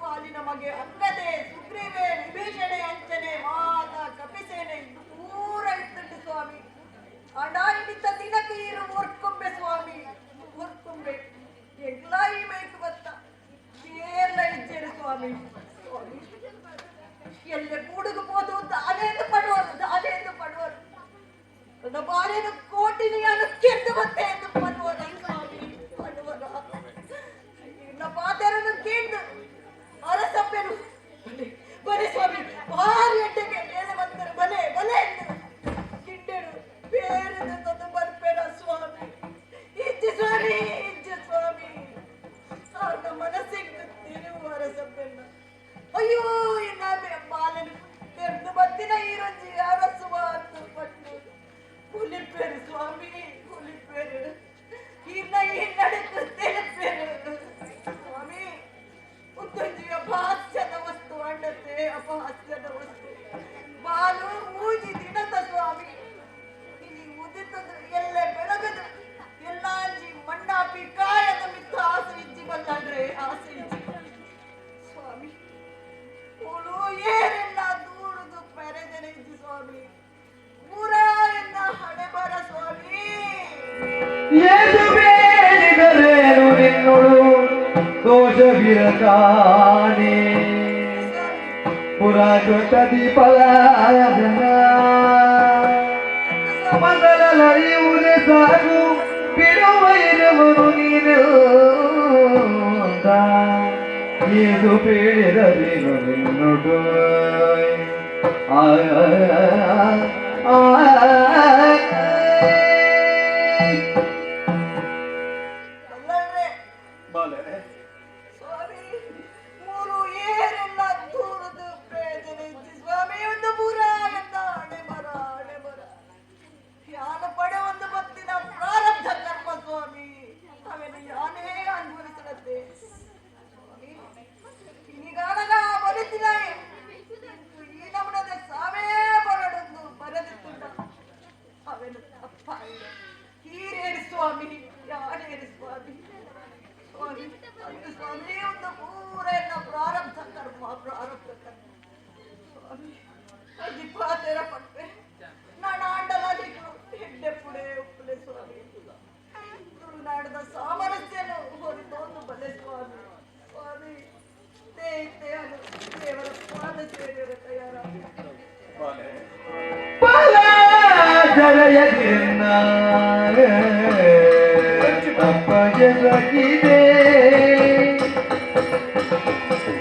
ವಾಲಿನ ಮಗೆ ಅಂಗದೆ ಸುಗ್ರೀವೆ ವಿಭೀಷಣೆ ಅಂಚನೆ ಮಾತ ಕಪಿಸೇನೆ ಪೂರ ಇತ್ತುಂಟು ಸ್ವಾಮಿ ಅಡ ಇಡಿತ ದಿನಕ್ಕೆ ಇರು ಒರ್ಕೊಂಬೆ ಸ್ವಾಮಿ ಒರ್ಕೊಂಬೆ ಎಲ್ಲ ಈ ಬೇಕು ಬತ್ತ ಎಲ್ಲ ಇದ್ದೇನೆ ಸ್ವಾಮಿ ಎಲ್ಲೆ ಕೂಡುಗು ಹೋದು ದಾನೆಂದು ಪಡುವರು ನನ್ನ ಬಾಳೆನು ಕೋಟಿನಿಯನ್ನು ಕೆಂದು ಬತ್ತೆ ಎಂದು ಪಡುವರ ಸ್ವಾಮಿ ಪಡುವರ ಇನ್ನ ಪಾತೆರನ್ನು ಕೇಂದು ಅರಸಪ್ಪೆನು ಬಲೆ ಸ್ವಾಮಿ ಭಾರಿ ಅಡ್ಡೆಗೆ ಮೇಲೆ ಬಂದರು ಬಲೆ ಎಂದು ಕಿಂಡೆಡು ಬೇರೆದು ತಂದು ಬರ್ಬೇಡ ಸ್ವಾಮಿ ಇಜ್ಜಿ ಸ್ವಾಮಿ ಆಗ ಮನಸ್ಸಿಗೆ ತಿರುವು ಅರಸಪ್ಪೆನ್ನ ಅಯ್ಯೋ ಇನ್ನ ಬಾಲನು ತೆರೆದು ಬತ್ತಿನ ಈರೊಂಜಿ ಅರಸುವ ಅಂತ ಪಟ್ಟು ಹುಲಿಪೇರು ಸ್ವಾಮಿ ಹುಲಿಪೇರು ಇನ್ನ ಈ ನಡೆದು ತೆರಪೇರು ಸ್ವಾಮಿ ಉತ್ತಂಜಿಯ ಅಪಹಾಸ್ಯದ ವಸ್ತು ಅಂಡತೆ ಅಪಹಾಸ್ಯದ ವಸ್ತು ಬಾಲು ಮೂಜಿ ದಿನದ ಸ್ವಾಮಿ ಇಲ್ಲಿ ಉದಿತದು ಎಲ್ಲೆ ಬೆಳಗದು ಎಲ್ಲಾಂಜಿ ಮಣ್ಣಾಪಿ ಕಾಯದ ಮಿತ್ತ ಆಸೆ ಇಜ್ಜಿ ಬಂದಾದ್ರೆ ಆಸೆ ಇಜ್ಜಿ ಸ್ವಾಮಿ ಹುಳು ಏನೆಲ್ಲ ದೂಡುದು ಪೆರೆದನೆ ಇಜ್ಜಿ ಸ್ವಾಮಿ ಊರ ಎನ್ನ ಹಣೆ ಬರ ಸ್ವಾಮಿ ಏದು ಬೇಡಿದರೇನು ನಿನ್ನೊಳು ದೋಷವಿರತಾನೆ ಪುರಾಕೃತ ದೀಪಲಾಯನ ಮೊದಲರಿಯುವುದೇ ಸಾಕು ಬಿಡುವ ಇರುವನು ನೀನು ಏದು ಬೇಡಿದರೇನು ನಿನ್ನೊಡು ಬಲ್ಲಲ್ರೆ ಸ್ವಾಮಿ ಮೂರು ಏರೆಲ್ಲ ದೂರದು ಬೇಜನೆ ಇಜ್ಜಿ ಸ್ವಾಮಿ ಒಂದು ಪೂರ ಎಂದ ಹಣೆ ಮರ ಯಾನ ಪಡೆ ಒಂದು ಭಕ್ತಿನ ಪ್ರಾರಬ್ಧ ಕರ್ಮ ಸ್ವಾಮಿ ಅವೆನು ಯಾನೇ ಅನುಭವಿಸಲತ್ತೆ ಸ್ವಾಮಿ ಇನ್ನೀಗಾಗ ಬಲಿತಿನ ಈ ನಮ್ಮದ ಸಾವೇ ಬರಡೊಂದು ಬರದಿತ್ತುಂಟ ಅವೆನು ತಪ್ಪ ಹೀರೇರಿ ಸ್ವಾಮಿ ಯಾರೇರಿ ಸ್ವಾಮಿ ಸ್ವಾಮಿ ಅದು ಸ್ವಾಮಿ ಒಂದು ಪೂರ ಎಲ್ಲ ಪ್ರಾರಬ್ಧ ಕರ್ಮ ಸ್ವಾಮಿ ಅದಿಪಾತೆರ ಪಟ್ಟೆ ನಾನು ಆಂಡಲಾದಿಗಳು ಹೆಡ್ಡೆ ಪುಡೆ ಉಪ್ಪಲೆ ಸ್ವಾಮಿ ತುಳುನಾಡದ ಸಾಮರಸ್ಯನು ಹೊರತೊಂದು ಬಲೆ ಸ್ವಾಮಿ ಸ್ವಾಮಿ ದೇವರ ಪಾದ ಸೇವೆಯ ತಯಾರ ಜಲಯದಿನ್ನ ತಪ್ಪಗಿದೆ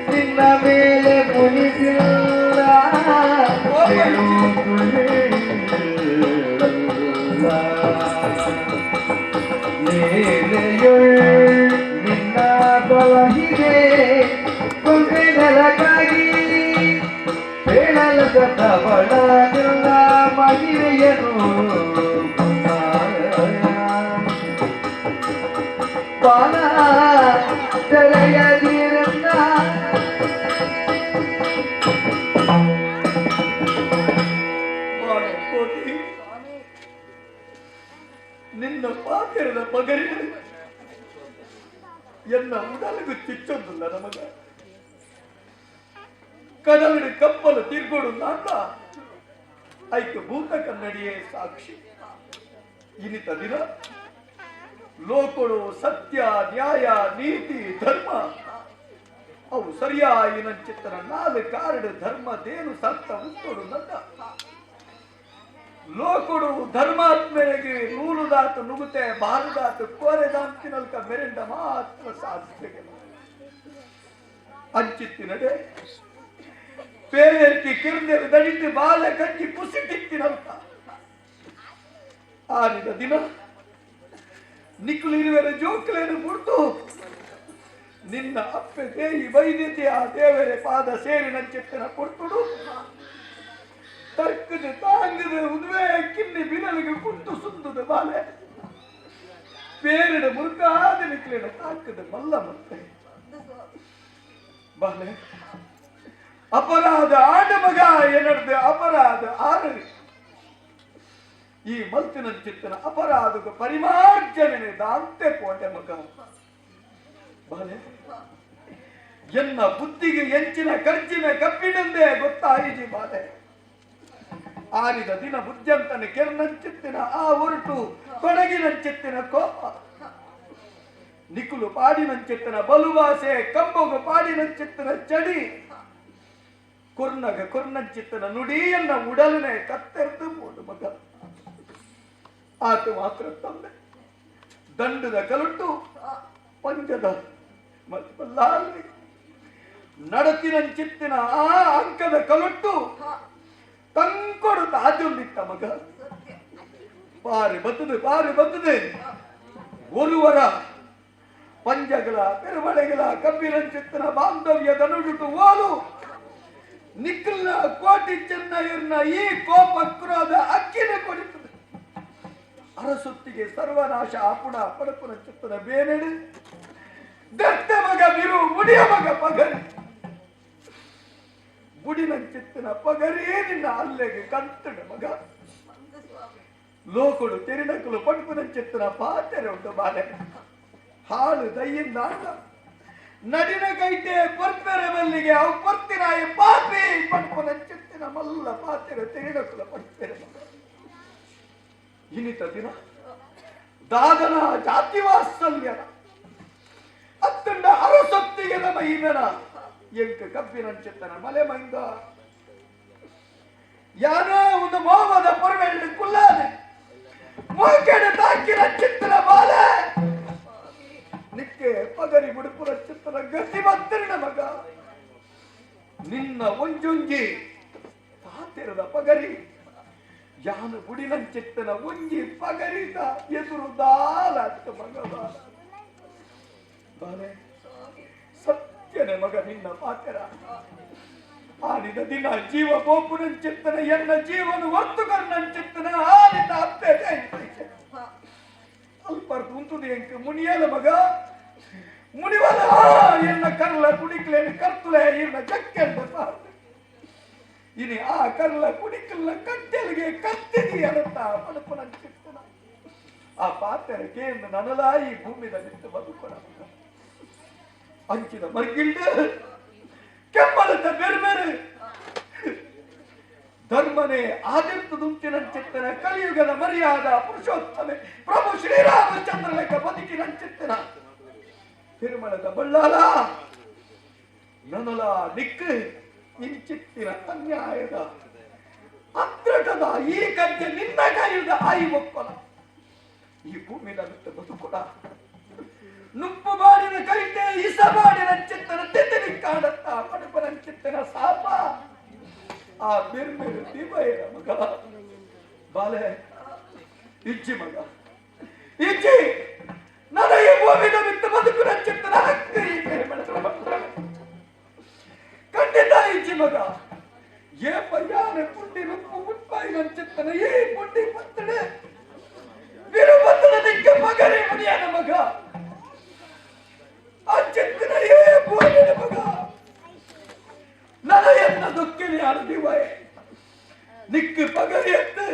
ನಿನ್ನ ಮೇಲೆ ಮುನಿಸಿಲ್ಲ ನಿನ್ನ ತೊಲಗಿದೆ ಕೊಂಡೆನಲಕ್ಕಾಗಿ ಹೇಳಲು ಸತ್ತವಳ ನಿನ್ನ ಮಹಿಳೆಯನು ಬಾಲ ತೆರೆಯದಿರನ್ನ ನಿನ್ನ ಪಾತ್ರದ ಪಗರಿ ಎನ್ನ ಉಡಲಿಗೂ ಚಿಚ್ಚೊಂದಿಲ್ಲ ನಮಗ ಕಡಲಿನ ಕಪ್ಪಲು ತಿರ್ಗೋಡು ನಾಟ ಐಕ್ಯ ಭೂತ ಕನ್ನಡಿಯೇ ಸಾಕ್ಷಿ ಇನ್ನಿತ ದಿನ ಲೋಕಗಳು ಸತ್ಯ ನ್ಯಾಯ ನೀತಿ ಧರ್ಮ ಅವು ಸರಿಯಾಗಿ ನಂಚಿತ್ತನ ನಾಲು ಕಾರಡು ಧರ್ಮದೇನು ಸತ್ತ ಉತ್ತೋಡು ನಂದ ಲೋಕುಡು ಧರ್ಮಾತ್ಮೆಗೆ ನೂಲುದಾತು ನುಗುತೆ ಬಾರದಾತು ಕೋರೆದಾಂತಿನಲ್ಕ ಮೆರೆಂಡ ಮಾತ್ರ ಸಾಧಿಸಿಗೆ ಅಂಚಿತ್ತಿನಡೆ పేరేరికి కిరణ్ దడిటి బాల కట్టి కుసిటిక్కినంత ಆರಿದ ದಿನ ನಿಕ್ಕುಲಿರುವೆರ ಜೋಕ್ಲೇನು ಮುಡ್ತು ನಿನ್ನ ಅಪ್ಪೆ ದೇಯಿ ವೈದ್ಯತೆ ಆ ದೇವರ ಪಾದ ಸೇರಿ ನಂಚಿತ್ತಿನ ಕೊಡ್ತುಡು ತರ್ಕದ ತಾಂಗದ ಉದ್ವೇ ಕಿನ್ನಿ ಬಿನಲಿಗೆ ಕುಂತು ಸುಂದದ ಬಾಲೆ ಪೇರಿಡ ಮುರುಕಾದ ನಿಕ್ಕಲಿನ ತಾಕದ ಮಲ್ಲ ಮತ್ತೆ ಬಾಲೆ ಅಪರಾಧ ಆಡ ಮಗ ಏನರ್ದೆ ಅಪರಾಧ ಆರು ಈ ಮಲ್ತಿನ ಚಿತ್ತನ ಅಪರಾಧದ ಪರಿಮಾರ್ಜನೆ ದಾಂತೆ ಕೋಟೆ ಮಗ ಬಾಲೆ ಎನ್ನ ಬುದ್ಧಿಗೆ ಎಂಚಿನ ಖರ್ಚಿನ ಕಪ್ಪಿನಂದೇ ಗೊತ್ತಾಯಿ지 ಬಾಲೆ ಆರಿದ ದಿನ ಬುದ್ಧಂತನ ಕೆರ್ನಂಚಿತ್ತಿನ ಆ ಹೊರಟು ಕೊಡಗಿನಂಚಿತ್ತಿನ ಕೋಪ ನಿಕುಲು ಪಾಡಿನಂಚಿತ್ತಿನ ಬಲುವಾಸೆ ಕಂಬೊಗು ಪಾಡಿನಂಚಿತ್ತಿನ ಚಡಿ ಕೊರ್ನಂಚಿತ್ತಿನ ನುಡಿಯನ್ನ ಉಡಲನೆ ಕತ್ತೆರ್ದು ಮೂಡು ಮಗ ಆತ ಮಾತ್ರ ತಂದೆ ದಂಡದ ಕಲುಟ್ಟು ಪಂಜದ ಮಲ್ಲಾಲಿ ನಡತಿನಂಚಿತ್ತಿನ ಆ ಅಂಕದ ಕಲುಟ್ಟು ತಂಕೊಡು ತಾಜೊಂದಿತ್ತ ಮಗ ಪಾರಿ ಬತ್ತದೆ ಒರುವರ ಪಂಜಗಳ ಪೆರುಮಳೆಗಳ ಕಬ್ಬಿನಂಚಿತ್ತಿನ ಬಾಂಧವ್ಯದ ನುಡುಟು ಓಲು ನಿಕ್ಕಲ್ನ ಕೋಟಿ ಚೆನ್ನೈರ್ನ ಈ ಕೋಪ ಕ್ರೋಧ ಅಕ್ಕಿನ ಕೊಡುತ್ತದೆ ಅರಸೊತ್ತಿಗೆ ಸರ್ವನಾಶ ಆಪುಣ ಪಡಪುನ ಚಿತ್ತನ ಬೇನೆಡು ದತ್ತ ಮಗ ಬಿರು ಮುಡಿಯ ಮಗ ಪಗರಿ ಬುಡಿನಂಚಿತ್ತಿನ ಪಗರೇ ನಿನ್ನ ಅಲ್ಲೆಗೆ ಕಂತಡ ಮಗ ಲೋಕುಡು ತೆರಿನಕಲು ಪಡ್ಪುನಂಚಿತ್ತಿನ ಪಾತೆರೆ ಉಂಟು ಬಾಲೆ ಹಾಳು ದಯ್ಯಿಂದ ನಡಿನ ಕೈಟೆ ಪರ್ಪೆರೆ ಬಲ್ಲಿಗೆ ಅವು ಪರ್ತಿನಾಯ ಪಾಪಿ ಪಡ್ಪುನಂಚಿತ್ತಿನ ಮಲ್ಲ ಪಾತೆರೆ ತೆರಿನಕಲು ಪಡ್ಪೆರೆ ಮಗ ಇನಿತ ದಿನ ದಾದನ ಜಾತಿ ವಾತ್ಸಲ್ಯನ ಅತ್ತಂಡ ಅರಸೊತ್ತಿಗೆ ನಮ್ಮ ಇಮೆನ ಎಂಕ ಕಬ್ಬಿನಂಚಿತ್ತನ ಮಲೆ ಮೈಂದ ಯಾನೋ ಒಂದು ಮೋಹದ ಪೊರವೆಳ್ಳಿ ಕುಲ್ಲಾನೆ ಮೋಕೆಡೆ ತಾಕಿನ ಚಿತ್ತನ ಬಾಲೆ ನಿಕ್ಕೆ ಪಗರಿ ಬುಡುಪುರ ಚಿತ್ತನ ಗತಿ ಬತ್ತರಿನ ಮಗ ನಿನ್ನ ಒಂಜೊಂಜಿ ತಾತಿರದ ಪಗರಿ ಯಾನು ಬುಡಿನಂಚಿತ್ತನ ಒಂಜಿ ಪಗರಿದ ಎದುರು ದಾಲತ್ತ ಮಗ ಬಾಲೆ ಸತ್ಯನೆ ಮಗ ನಿನ್ನ ಪಾತೆರ ಆಡಿದ ದಿನ ಜೀವ ಬೋಪುನಂಚಿತ್ತನ ಎನ್ನ ಜೀವನ ವರ್ತುಕರ್ನಂಚಿತ್ತನ ಆಡಿದ ಅಪ್ಪೆ ಅಲ್ಪ ಕುಂತುದು ಎಂಕ ಮುನಿಯಲ ಮಗ ಮುನಿವಲ ಎನ್ನ ಕರ್ಲ ಕುಡಿಕ್ಲೇನು ಕರ್ತುಲೆ ಇನ್ನ ಜಕ್ಕೆಂದ ಇನಿ ಆ ಕರ್ಲ ಕುಡಿಕಲ್ನ ಕಟ್ಟೆಲಿಗೆ ಕತ್ತಿದಿ ಅನಂತ ಪಡಪುನಂಚಿತ್ತನ ಆ ಪಾತೆರ ಕೇಂದ್ರ ನನಲಾ ಈ ಭೂಮಿದ ನಿಂತು ಬದುಕೊಡ ಅಂಚಿನ ಮರ್ಗಿಲ್ಡ ಕೆಮ್ಮಲದ ಬೇರೆ ಧರ್ಮನೇ ಆದಿರ್ತದುಂಚಿನಂಚಿತ್ತನ ಕಲಿಯುಗದ ಮರ್ಯಾದ ಪುರುಷೋತ್ತಮೆ ಪ್ರಭು ಶ್ರೀರಾಮಚಂದ್ರ ಲೆಕ್ಕ ಬದುಕಿನಂಚಿತ್ತನ ತಿರುಮಲದ ಬಳ್ಳಾಲ ನನಲ ದಿಕ್ಕು ಇಂಚಿತ್ತಿನ ಅನ್ಯಾಯದ ಅದ್ರಟದ ಈ ಕಜ್ಜೆ ನಿನ್ನ ಕೈಯುದ ಆಯಿ ಒಪ್ಪಲ ಈ ಭೂಮಿನ ಬಿಟ್ಟು ಬದುಕುಡ ನುಪ್ಪು ಬಾಡಿನ ಕೈತೆ ಇಸಬಾಡಿನ ಚಿತ್ತನ ತಿತ್ತಿನಿ ಕಾಡತ್ತ ಪಡಪನ ಚಿತ್ತನ ಸಾಪ ಆ ಬಿರ್ಮಿರು ದಿವೈರ ಮಗ ಬಾಲೆ ಇಜ್ಜಿ ಮಗ ಇಜ್ಜಿ ನನ್ನ ಈ ಭೂಮಿನ ಬಿಟ್ಟು ಬದುಕುನ ಚಿತ್ತನ ಹಕ್ಕ ಈ ಖಂಡಿತ ಇಜ್ಜಿ ಮಗ ಏ ಪಯ್ಯಾನೆ ಪುಂಡಿ ನುಪ್ಪು ಮುಟ್ಪಾಯಿನ ಚಿತ್ತನ ಈ ಪುಂಡಿ ಪತ್ತಡೆ ವಿರುಬತ್ತದ ದಿಕ್ಕ ಮಗನೇ ಮನೆಯನ ಮಗ ಅಂಚಿತ್ತಿನ ಏ ಭೂಮಿನ ಮಗ ನನ್ನ ಎನ್ನ ದುಃಖಿನಿ ಅರ್ದಿವೇ ನಿಕ್ಕು ಪಗರಿ ಎತ್ತು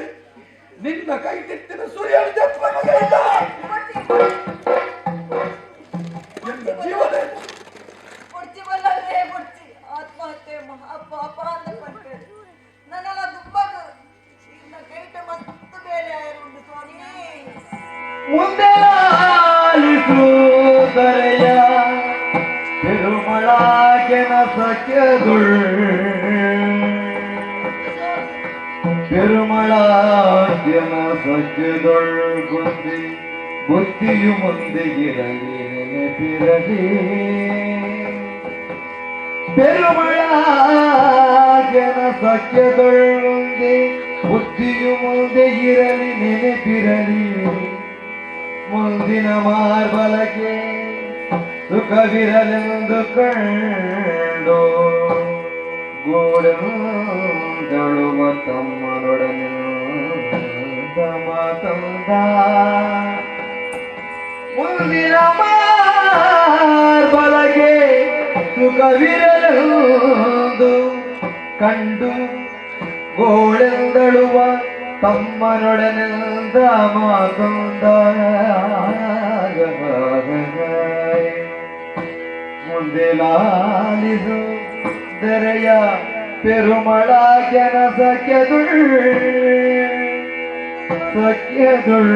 ನಿನ್ನ ಕೈ ತಿತ್ತಿನ ಸೂರ್ಯನ ಜಪ್ಪ ಮಗ ಇಲ್ಲ ಎನ್ನ ಜೀವನ ಆತ್ಮಹತ್ಯೆ ಮಹಾಪಾಪ ಅಂತ ಪಂಟೇರು ನನ್ನೆಲ್ಲ ದುಬ್ಬದು ಇನ್ನ ಕೈಟ ಮಸ್ತ್ ಬೇರೆ ಆಯರುಂಡು ಸ್ವಾಮಿ ಮುಂದೆ ಆಲಿಸು ದರೆಯ ತಿರುಮಳಾಗೆ ಸಖ್ಯದುಳ್ ಪೆರುಮಳಾದ್ಯನ ಸಖ್ಯದುಳ್ ಬುದ್ಧಿ ಬುದ್ಧಿಯು ಮುಂದೆ ಇರಲಿ ನೆನಪಿರಲಿ ಪೆರುಮಳಾದ್ಯನ ಸಖ್ಯದುಳ್ ಮುಂದೆ ಬುದ್ಧಿಯು ಮುಂದೆ ಇರಲಿ ನೆನಪಿರಲಿ ಮುಂದಿನ ಮಾರ್ಬಲಕ್ಕೆ ಸುಖವಿರಲೆಂದು ಕಂಡು ಗೂಡಂದಳುವ ತಮ್ಮನೊಡನೆ ಮಾತಂದ ಮುಂದಿನ ಮಾರ್ಬಲಕ್ಕೆ ಸುಖವಿರಲೆಂದು ಕಂಡು ಗೋಳೆಂದಳುವ ತಮ್ಮನೊಡನೆಂದ ಮಾತಂದ ಮುಂದೆ ಲಾಲಿಸು ದರೆಯ ಪೆರುಮಳಾಗ್ಯನ ಸಖ್ಯದುಳ್ ಸಖ್ಯದುಳ್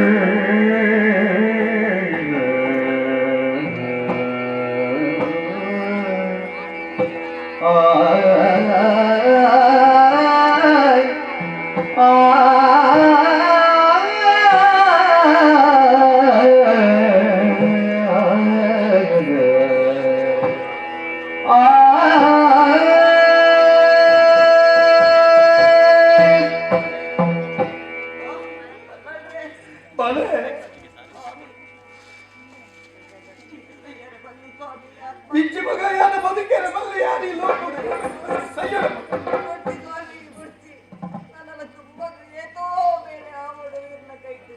ಬಲೆ ಪಿಚ್ಚಿ ಮಗ ಯಾರ ಬದುಕೇರ ಬಲ್ಲೆ ಯಾರಿ ಲೋಕುಡು ಸಯ್ಯ ನನ್ನನ್ನು ತುಂಬಾ ಏತೋ ಬೇರೆ ಆವಡು ಇರ್ನ ಕೈತು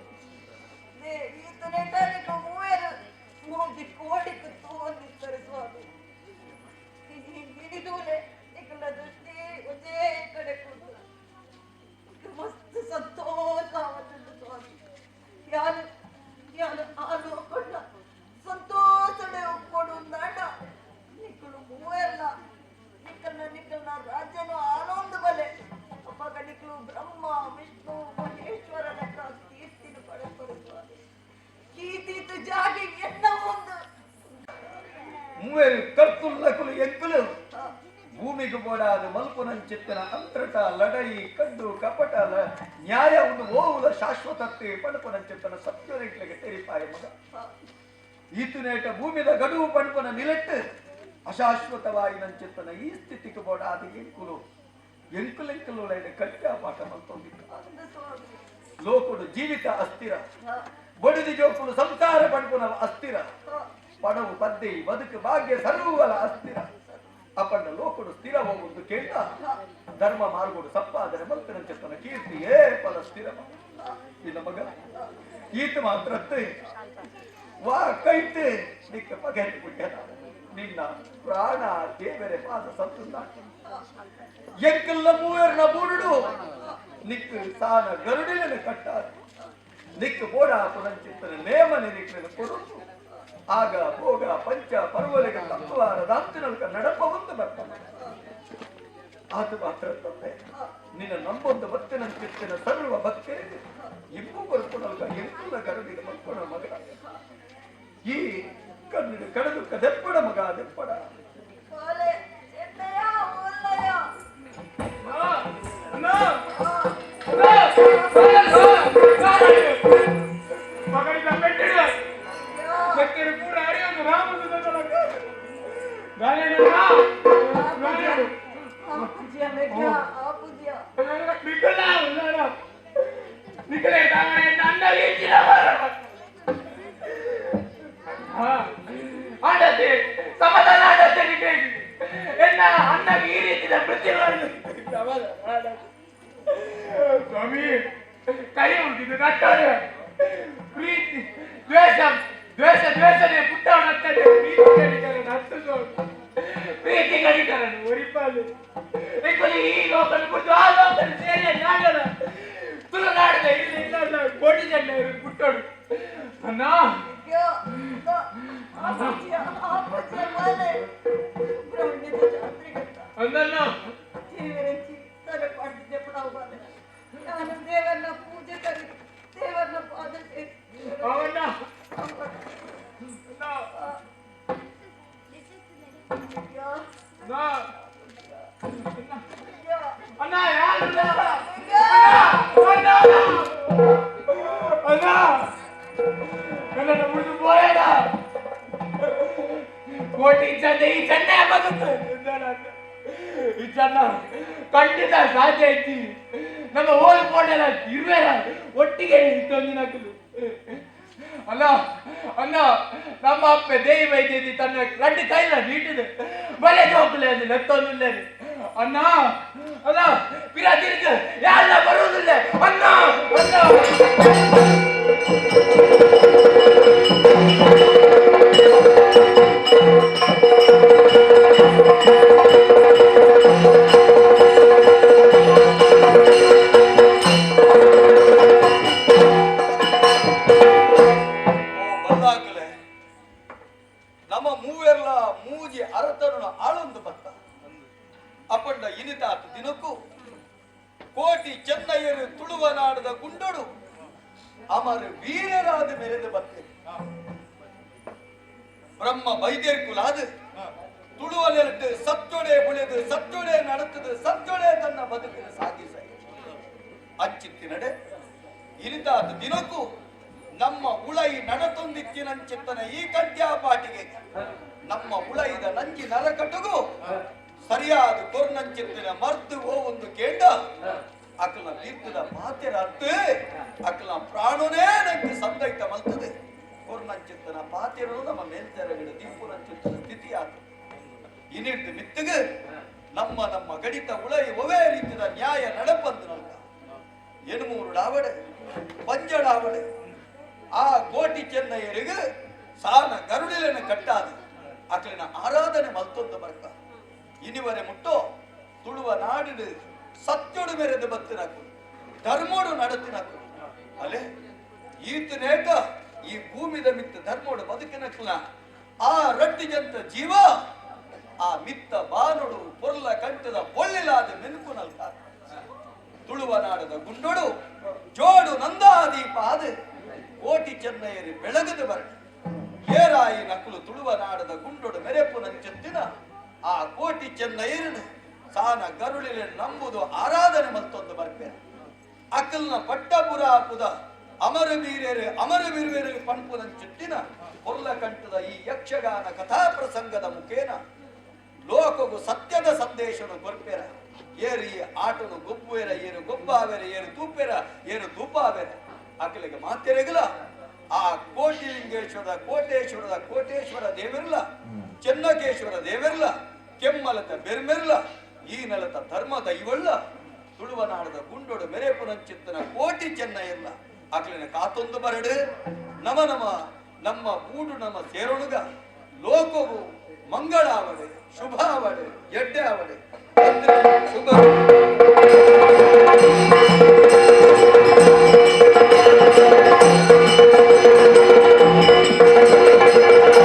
ಈತನೇ ಟಾನಿಕ ಮೂವೇರು ಮೂರ್ತಿ ಕೋಡಿக்கு ತೋಂದಿಸ್ತಾರೆ ಸ್ವಾಮಿ ಹಿಡಿದೂಲೆ ಇಕಲ ದೃಷ್ಟಿ ಒಂದೇ ಕಡೆ ಕೂತು ಮಸ್ತ್ ಸಂತೋಷ ಆವತ್ತು ಸ್ವಾಮಿ ಯಾರು ಯಾರು ಆಲು ಕೊಡ ಸಂತೋಷಡೆ ಒಪ್ಕೊಂಡು ನಾಡ ನಿಕ್ಕಳು ಮೂವೆಲ್ಲ ನಿಕ್ಕಲ್ನ ರಾಜ್ಯನು ಆನಂದ ಬಲೆ ಅಪ್ಪಾಗ ನಿಕ್ಕಳು ಬ್ರಹ್ಮ ವಿಷ್ಣು ಮಹೇಶ್ವರನ ಕೀರ್ತಿನ ಪಡೆಪರು ಸ್ವಾಮಿ ಕೀರ್ತಿತು ಜಾಗಿ ಎನ್ನ ಒಂದು ಮೂವೇರು ಕರ್ತುಲ್ಲಕುಲು ಎಂಕುಲು ಭೂಮಿಗೆ ಬೋಡಾದ ಮಲ್ಪುನಂಚಿತ್ತಿನ ಅಂತರಟ ಲಡೈ ಕಡ್ಡು ಕಪಟ ನ್ಯಾಯ ಒಂದು ಓವುಲ ಶಾಶ್ವತತೆ ಪಣಪನಂಚಿತ್ತನ ಸತ್ಯರೇಟ್ಲಿಗೆ ತೆರಿಪಾಯ ಮಗ ಈತುನೇಟ ಭೂಮಿದ ಗಡುವು ಪಣಪನ ನಿಲೆಟ್ಟು ಅಶಾಶ್ವತವಾಗಿ ನಂಚಿತ್ತನ ಈ ಸ್ಥಿತಿಗೆ ಬೋಡಾದ ಎಂಕುಲೆಂಕಲು ಕಟ್ಟಾಪಾಠ ಮಲ್ಕೊಂಡಿದ್ದ ಲೋಕುಡು ಜೀವಿತ ಅಸ್ಥಿರ ಬಡಿದಿ ಜೋಕುಲು ಸಂಸಾರ ಪಣಪುನ ಅಸ್ಥಿರ ಪಣವು ಪದ್ದೆ ಬದುಕು ಭಾಗ್ಯ ಸರ್ವಲ ಅಸ್ಥಿರ ಅಪ್ಪಣ್ಣ ಲೋಕುಡು ಸ್ಥಿರ ಹೋಗುವುದು ಕೇಳ ಧರ್ಮ ಮಾರ್ಗೋಡು ಸಂಪಾದನೆ ಮಲ್ಪನಂಚಿತ್ತನ ಕೀರ್ತಿ ಏ ಫಲ ಸ್ಥಿರ ಇನ್ನ ಮಗ ಈತ ಮಾತ್ರ ವಾ ಕೈತೆ ನಿಕ್ಕ ಪಗೆಟ್ಟು ಬಿಟ್ಟ ನಿನ್ನ ಪ್ರಾಣ ದೇವರೇ ಪಾದ ಸಂತುಂದ ಎಂಕಲ್ಲ ಮೂವರ್ನ ಬೂಡುಡು ನಿಕ್ಕು ಸಾನ ಗರುಡಿನ ಕಟ್ಟಾದ ನಿಕ್ಕು ಬೋಡ ಪುನಂಚಿತ್ತನ ನೇಮನೆ ನಿಕ್ಕನ ಕೊಡುವುದು ಆಗ ಭೋಗ ಪಂಚ ಪರ್ವಲಿಗ ತತ್ವಾರ ದಾಂತಿನಲ್ಕ ನಡಪ ಒಂದು ಬರ್ತಾನೆ ಆತ ಮಾತ್ರ ತಂದೆ ನಿನ್ನ ನಂಬೊಂದು ಭಕ್ತನಂತಿತ್ತಿನ ಸರ್ವ ಭಕ್ತಿ ಇಬ್ಬು ಬರ್ಕೊಳಲ್ಕ ಎಂಕುಲ ಗರುಡಿಗೆ ಮಕ್ಕಳ ಮಗ ಈ ಕಣ್ಣಿನ ಕಡದು ಕದೆಪ್ಪಡ ಮಗ ದೆಪ್ಪಡ ಕೋಲೆ ಚೆನ್ನಯ್ಯ ಓಲ್ಲಯ್ಯ ಮಗನಿಗೆ ಬೆಟ್ಟಿಡು ಬೆಟ್ಟಿಡು ಪೂರ ಅರಿಯೋದು ರಾಮದು ಆಪುಜಿಯ ಮೆಗ್ಯ ಆಪುಜಿಯ ನಿಖಲ ನಿಖಲೆ ನನ್ನ ರೀತಿಯ ಆಡತೆ ಸಮಾಧಾನ ಆಡತೆ ನಿಖಲೆ ಎನ್ನ ಅಣ್ಣಗೆ ಈ ರೀತಿಯ ಪ್ರತಿ ಸ್ವಾಮಿ ಕೈ ಉಂಟಿದ್ದು ನಟ್ಟೋರು ಪ್ರೀತಿ ದ್ವೇಷ ದ್ವೇಷ ದ್ವೇಷನೇ ಪುಟ್ಟವನಂತದೆ ಪ್ರೀತಿ ಗಡಿಕರಣ ಹತ್ತು ಪ್ರೀತಿ ಗಡಿಕರಣ ಒರಿಪಾಲು ಈ ಲೋಕನ ಕುರಿತು ಆ ಲೋಕನ ಸೇರಿಯ ನಾಗರ ತುಳುನಾಡಿದ ಇಲ್ಲ ಕೋಟಿ ಜನ ಪುಟ್ಟೋಡು ಅಣ್ಣ ಆಪುಜಿಯ ಮನೆ ಬ್ರಹ್ಮಣ್ಯದ ಜಾತ್ರೆಗಂತ ಅಂದಣ್ಣ ದೇವರಂಚಿ ತರ ಪಾಡ್ತಿದ್ದೆ ಪಡಾವು ಬಾಲೆ ನಾನು ದೇವರನ್ನ ಪೂಜೆ ಕರಿ ದೇವರನ್ನ ಪಾದ ಸೇರಿ ಅವಣ್ಣ ಅಯ್ಯೋ, ನಾ ಅಯ್ಯೋ, ಅಣ್ಣ ಯಾರು ಅಯ್ಯೋ. ಅಣ್ಣ ಅಣ್ಣ ನನ್ನನ್ನು ಬಿಟ್ಟು ಹೋಯಣ ಕೋಟಿ ಚಂದ ಈ ಚೆನ್ನ ಬದುಕು ಈ ಚೆನ್ನ ಖಂಡಿತ ಸಾಧ್ಯ ಐತಿ ನಮ್ಮ ಹೋಲ್ ಕೋಟೆಲ್ಲ ಇರ್ಬೇಡ ಒಟ್ಟಿಗೆ ತಂದಿನಕಲು ಅಲ್ಲ ಅಣ್ಣ ನಮ್ಮ ಅಪ್ಪ ದೇವಿ ವೈದ್ಯದಿ ತನ್ನ ರೆಡ್ಡು ಕೈಲ ನೀಟಿದೆ ಬಲೆ ಹೋಗಲೇ ಅದು ಲೆತ್ತೊಂದಿಲ್ಲ ಅಣ್ಣ ಅಲ್ಲ ಪಿರ ತಿರುಗ ಯಾರ ಬರುವುದಿಲ್ಲ ಅಣ್ಣ ಅಣ್ಣ ಬಲ್ಲಾಕಲೆ ನಮ್ಮ ಮೂವೆಲ್ಲ ಮೂಜಿ ಅರತನ ಆಳೊಂದು ಬತ್ತ ಅಪ್ಪಂಡ ಇನಿತಾತ ದಿನಕ್ಕೂ ಕೋಟಿ ಚೆನ್ನಯ್ಯರು ತುಳುವ ನಾಡದ ಗುಂಡೊಡು ಅಮರ ವೀರರಾದ ಮೆರೆದು ಬತ್ತೆ ಬ್ರಹ್ಮ ವೈದ್ಯರ್ ಕುಲಾದ ತುಳುವ ನೆರಟು ಸತ್ತೊಡೆ ಉಳಿದು ಸತ್ತೊಡೆ ನಡೆತದು ಸತ್ತೊಡೆ ತನ್ನ ಬದುಕಿನ ಸಾಗಿಸ ಅಚ್ಚಿತ್ತಿನಡೆ ಇನಿತಾತ ದಿನಕ್ಕೂ ನಮ್ಮ ಉಳೈ ನಡತೊಂದಿಕ್ಕಿನಂಚಿತ್ತನ ಈ ಕಡ್ಯಾಪಾಟಿಗೆ ನಮ್ಮ ಉಳೈದ ನಂಜಿ ನರಕಟುಗು ಸರಿಯಾದ ಕೊರ್ನಂಚಿತ್ತಿನ ಮರ್ದು ಒಂದು ಕೇಂದ್ರ ಅಕಲ ತೀರ್ಥದ ಮಾತೆರ ಅರ್ಥ ಅಕಲ ಪ್ರಾಣನೇ ನಂಗೆ ಸಂದೈತ ಮಲ್ತದೆ ಕೊರ್ನಂಚಿತ್ತನ ಪಾತೆರು ನಮ್ಮ ಮೇಲ್ತೆರಗಿಡ ದೀಪುನಂಚಿತ್ತನ ಸ್ಥಿತಿ ಆತ ಇನ್ನಿಟ್ಟು ಮಿತ್ತಗ ನಮ್ಮ ನಮ್ಮ ಗಡಿತ ಉಳೈ ಒವೇ ರೀತಿಯ ನ್ಯಾಯ ನಡಪಂದು ನಲ್ಕ ಎಣ್ಮೂರು ಡಾವಡೆ ಪಂಜಡಾವಡೆ ಆ ಕೋಟಿ ಚೆನ್ನಯ್ಯರಿಗೆ ಸಾನ ಗರುಡಿಲನ ಕಟ್ಟಾದ ಅಕಲಿನ ಆರಾಧನೆ ಮಲ್ತೊಂದು ಬರ್ಕ ಇನಿವರೆ ಮುಟ್ಟೋ ತುಳುವ ನಾಡಿಡು ಸತ್ಯೊಡು ಮೆರೆದು ಬತ್ತಿನಕು ಧರ್ಮೋಡು ನಡತಿನಕು ಅಲೆ ಈತನೇಕ ಈ ಭೂಮಿದ ಮಿತ್ತ ಧರ್ಮೋಡು ಬದುಕಿನಕ್ಲ ಆ ರಟ್ಟಿಜಂತ ಜೀವ ಆ ಮಿತ್ತ ಬಾನುಡು ಪೊರ್ಲ ಕಂಠದ ಒಳ್ಳಿಲಾದ ಮೆನುಕು ನಲ್ಕ ತುಳುವ ನಾಡದ ಗುಂಡೊಡು ಜೋಡು ನಂದಾದೀಪ ಆದ ಕೋಟಿ ಚೆನ್ನಯ್ಯರಿ ಬೆಳಗದು ಬರ ಏರಾಯಿ ನಕಲು ತುಳುವ ನಾಡದ ಗುಂಡೊಡು ಮೆರೆಪು ನಂಚೆತ್ತಿನ ಆ ಕೋಟಿ ಚೆನ್ನಯ್ಯರನು ಸಾನ ಗರುಳಿಲೆ ನಂಬುದು ಆರಾಧನೆ ಮತ್ತೊಂದು ಬರ್ಪೇರ ಅಕಲ್ನ ಪಟ್ಟಪುರಾಪುದ ಅಮರವೀರ್ಯರು ಪಂಪು ನಂಚೆತ್ತಿನ ಪೊರ್ಲ ಕಂಠದ ಈ ಯಕ್ಷಗಾನ ಕಥಾ ಪ್ರಸಂಗದ ಮುಖೇನ ಲೋಕವು ಸತ್ಯದ ಸಂದೇಶನು ಬರ್ಪೇರ ಏರು ಈ ಆಟನು ಗೊಬ್ಬುವೆರ ಏರು ಗೊಬ್ಬಾವೆರ ಏರು ತೂಪೆರ ಏರು ತೂಪಾವೆರ ಅಕಲಿಗೆ ಮಾತೆರೆಗಲ ಆ ಕೋಟೇಶ್ವರ ದೇವಿರ್ಲ ಚೆನ್ನಕೇಶ್ವರ ದೇವಿರ್ಲ ಕೆಮ್ಮಲತ ಬೆರ್ಮೆರ್ಲ ಈ ನೆಲತ ಧರ್ಮ ದೈವಳ್ಳ ತುಳುವ ನಾಡದ ಗುಂಡೊಡು ಮೆರೆಪುನಂಚಿತ್ತನ ಕೋಟಿ ಚೆನ್ನಯ್ಯಲ್ಲ ಅಕಲಿನ ಕಾತೊಂದು ಬರಡು ನಮ್ಮ ಬೂಡು ನಮ್ಮ ಸೇರೊಣಗ ಲೋಕವು ಮಂಗಳಾವಡೆ ಶುಭಾವಡೆ ಎಡ್ಡೆ